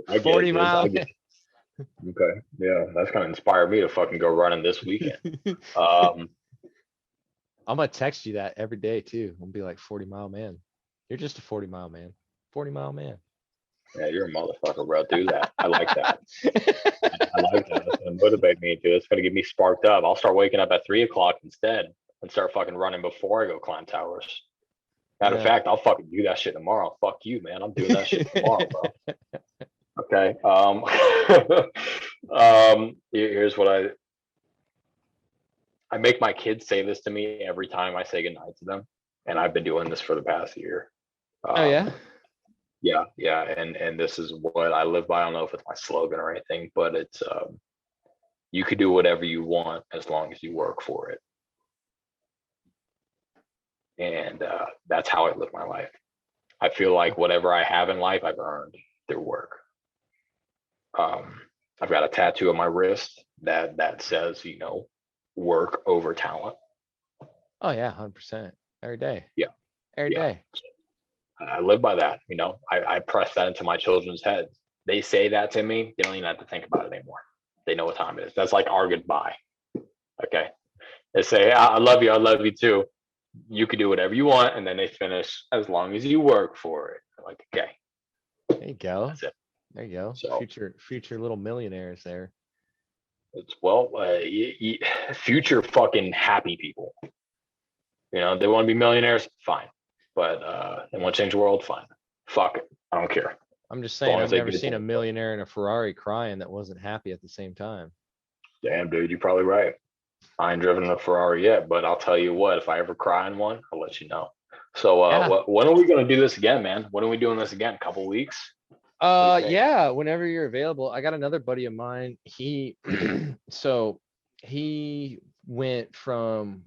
I 40 mile. Okay. Yeah, that's gonna inspire me to fucking go running this weekend. I'm gonna text you that every day too. I'm gonna be like 40 Mile Man. You're just a 40 Mile Man. 40 Mile Man. Yeah, you're a motherfucker, bro. Do that. I like that. I like that. That's gonna motivate me, dude. It's gonna get me sparked up. I'll start waking up at 3 o'clock instead and start fucking running before I go climb towers. Matter of fact, I'll fucking do that shit tomorrow. Fuck you, man. I'm doing that shit tomorrow, bro. Okay. Here's what I make my kids say this to me every time I say goodnight to them, and I've been doing this for the past year. Oh yeah. Yeah, and this is what I live by. I don't know if it's my slogan or anything, but it's you could do whatever you want as long as you work for it. And that's how I live my life. I feel like whatever I have in life, I've earned through work. I've got a tattoo on my wrist that says, you know, work over talent. Oh yeah, 100%. Every day. Yeah. Every day. I live by that, you know. I press that into my children's heads. They say that to me, they don't even have to think about it anymore. They know what time it is. That's like our goodbye. Okay. They say, I love you too. you could do whatever you want, and then they finish as long as you work for it. I'm like, okay, There you go. that's it. There you go. So Future little millionaires there. it's future fucking happy people. You know, they want to be millionaires, fine. But they want to change the world, fine. Fuck it, I don't care. I'm just As long saying, as I've they never get it seen a done. millionaire in a Ferrari crying that wasn't happy at the same time. Damn, dude, you're probably right. I ain't driven a Ferrari yet, but I'll tell you what, if I ever cry in one, I'll let you know. So Yeah. when are we gonna do this again, man? When are we doing this again? A couple weeks? What do you think? Yeah, whenever you're available. I got another buddy of mine. He so he went from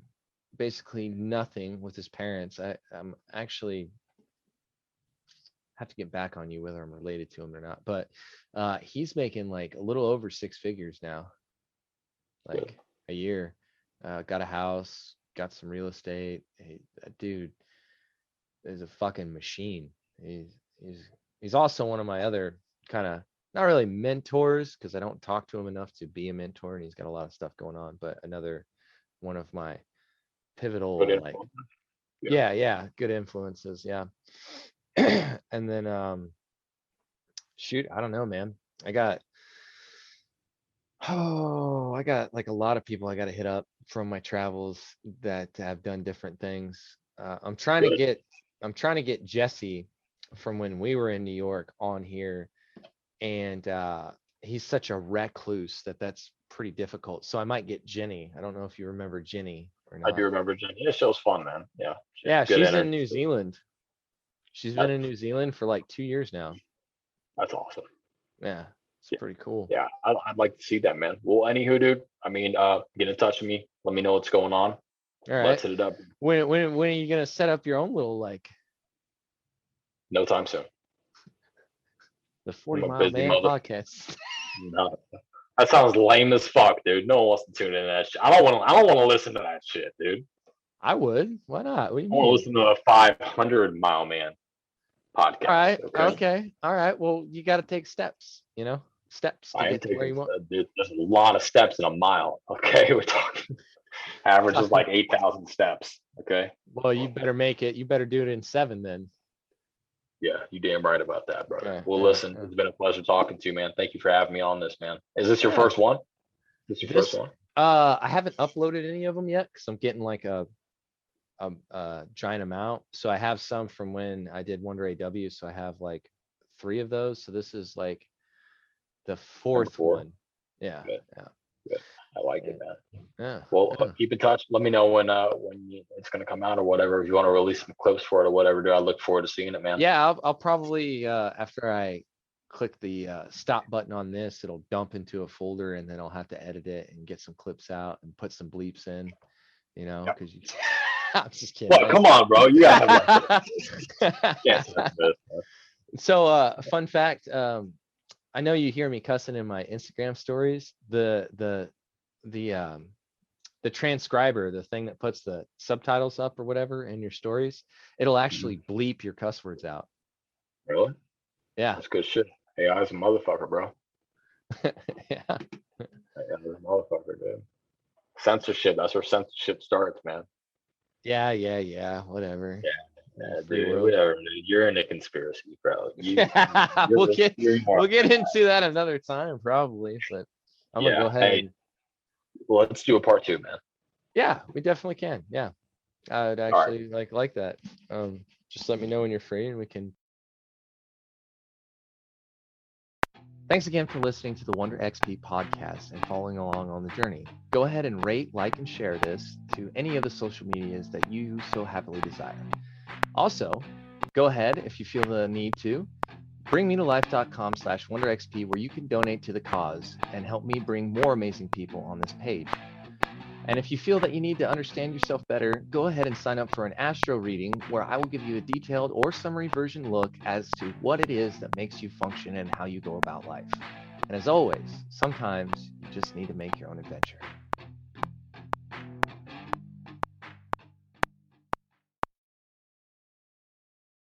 basically nothing with his parents. I'm actually have to get back on you whether I'm related to him or not, but he's making like a little over 6 figures now, Good. like a year. Got a house, got some real estate. That dude is a fucking machine. He's also one of my other kind of, not really mentors, because I don't talk to him enough to be a mentor, and he's got a lot of stuff going on, but another one of my pivotal, Good like, info. yeah, good influences. Yeah. And then shoot, I don't know, man. I got like a lot of people I got to hit up from my travels that have done different things. I'm trying to Good. get Jesse from when we were in New York on here, and he's such a recluse that's pretty difficult. So I might get Jenny. I don't know if you remember Jenny or I do not. remember Jenny. This show's fun, man. Yeah. Yeah, Good she's in energy. New Zealand. She's been in New Zealand for like 2 years now. That's awesome. Yeah, it's Yeah. pretty cool. Yeah, I'd like to see that, man. Well, anywho, dude, I mean, get in touch with me. Let me know what's going on. All right. Let's hit it up. When are you gonna set up your own little, like, No time soon. the I'm 40 a Mile busy Man mother. podcast? No, that sounds lame as fuck, dude. No one wants to tune in to that shit. I don't want to listen to that shit, dude. I would. Why not? What do you I want to mean? listen to a 500 Mile Man podcast. All right. Okay. Okay. All right. Well, you got to take steps. Steps to I am get to where taking. you want. There's a lot of steps in a mile. Okay, we're talking. Average is like 8,000 steps. Okay. Well, you better make it. You better do it in 7 then. Yeah, you damn right about that, brother. Yeah, Well, yeah, listen, yeah. it's been a pleasure talking to you, man. Thank you for having me on this, man. Is this your Yeah. first one? This your first one? I haven't uploaded any of them yet because I'm getting like a giant amount. So I have some from when I did Wonder AW. So I have like 3 of those. So this is like the 4th one. Yeah. Good. Yeah. Good. I like it, man. Yeah. Well, Yeah. keep in touch. Let me know when it's gonna come out or whatever. If you want to release some clips for it or whatever, dude, I look forward to seeing it, man. Yeah, I'll probably after I click the stop button on this, it'll dump into a folder, and then I'll have to edit it and get some clips out and put some bleeps in, because I'm just kidding. What? Come on, bro. You gotta have yes. So fun fact, I know you hear me cussing in my Instagram stories. The transcriber, the thing that puts the subtitles up or whatever in your stories, it'll actually bleep your cuss words out. Really? Yeah. That's good shit. AI's a motherfucker, bro. Yeah. AI's a motherfucker, dude. Censorship. That's where censorship starts, man. Yeah. Whatever. Yeah, Free dude, world. whatever, dude. You're in the conspiracy, bro. We'll get into that another time, probably. But I'm gonna go ahead. Well, let's do a part 2, man. Yeah, we definitely can. Yeah, I would actually like that. Just let me know when you're free, and we can. Thanks again for listening to the Wonder XP podcast and following along on the journey. Go ahead and rate, like, and share this to any of the social medias that you so happily desire. Also, go ahead, if you feel the need to, bringmetolife.com/WonderXP, where you can donate to the cause and help me bring more amazing people on this page. And if you feel that you need to understand yourself better, go ahead and sign up for an astro reading, where I will give you a detailed or summary version look as to what it is that makes you function and how you go about life. And as always, sometimes you just need to make your own adventure.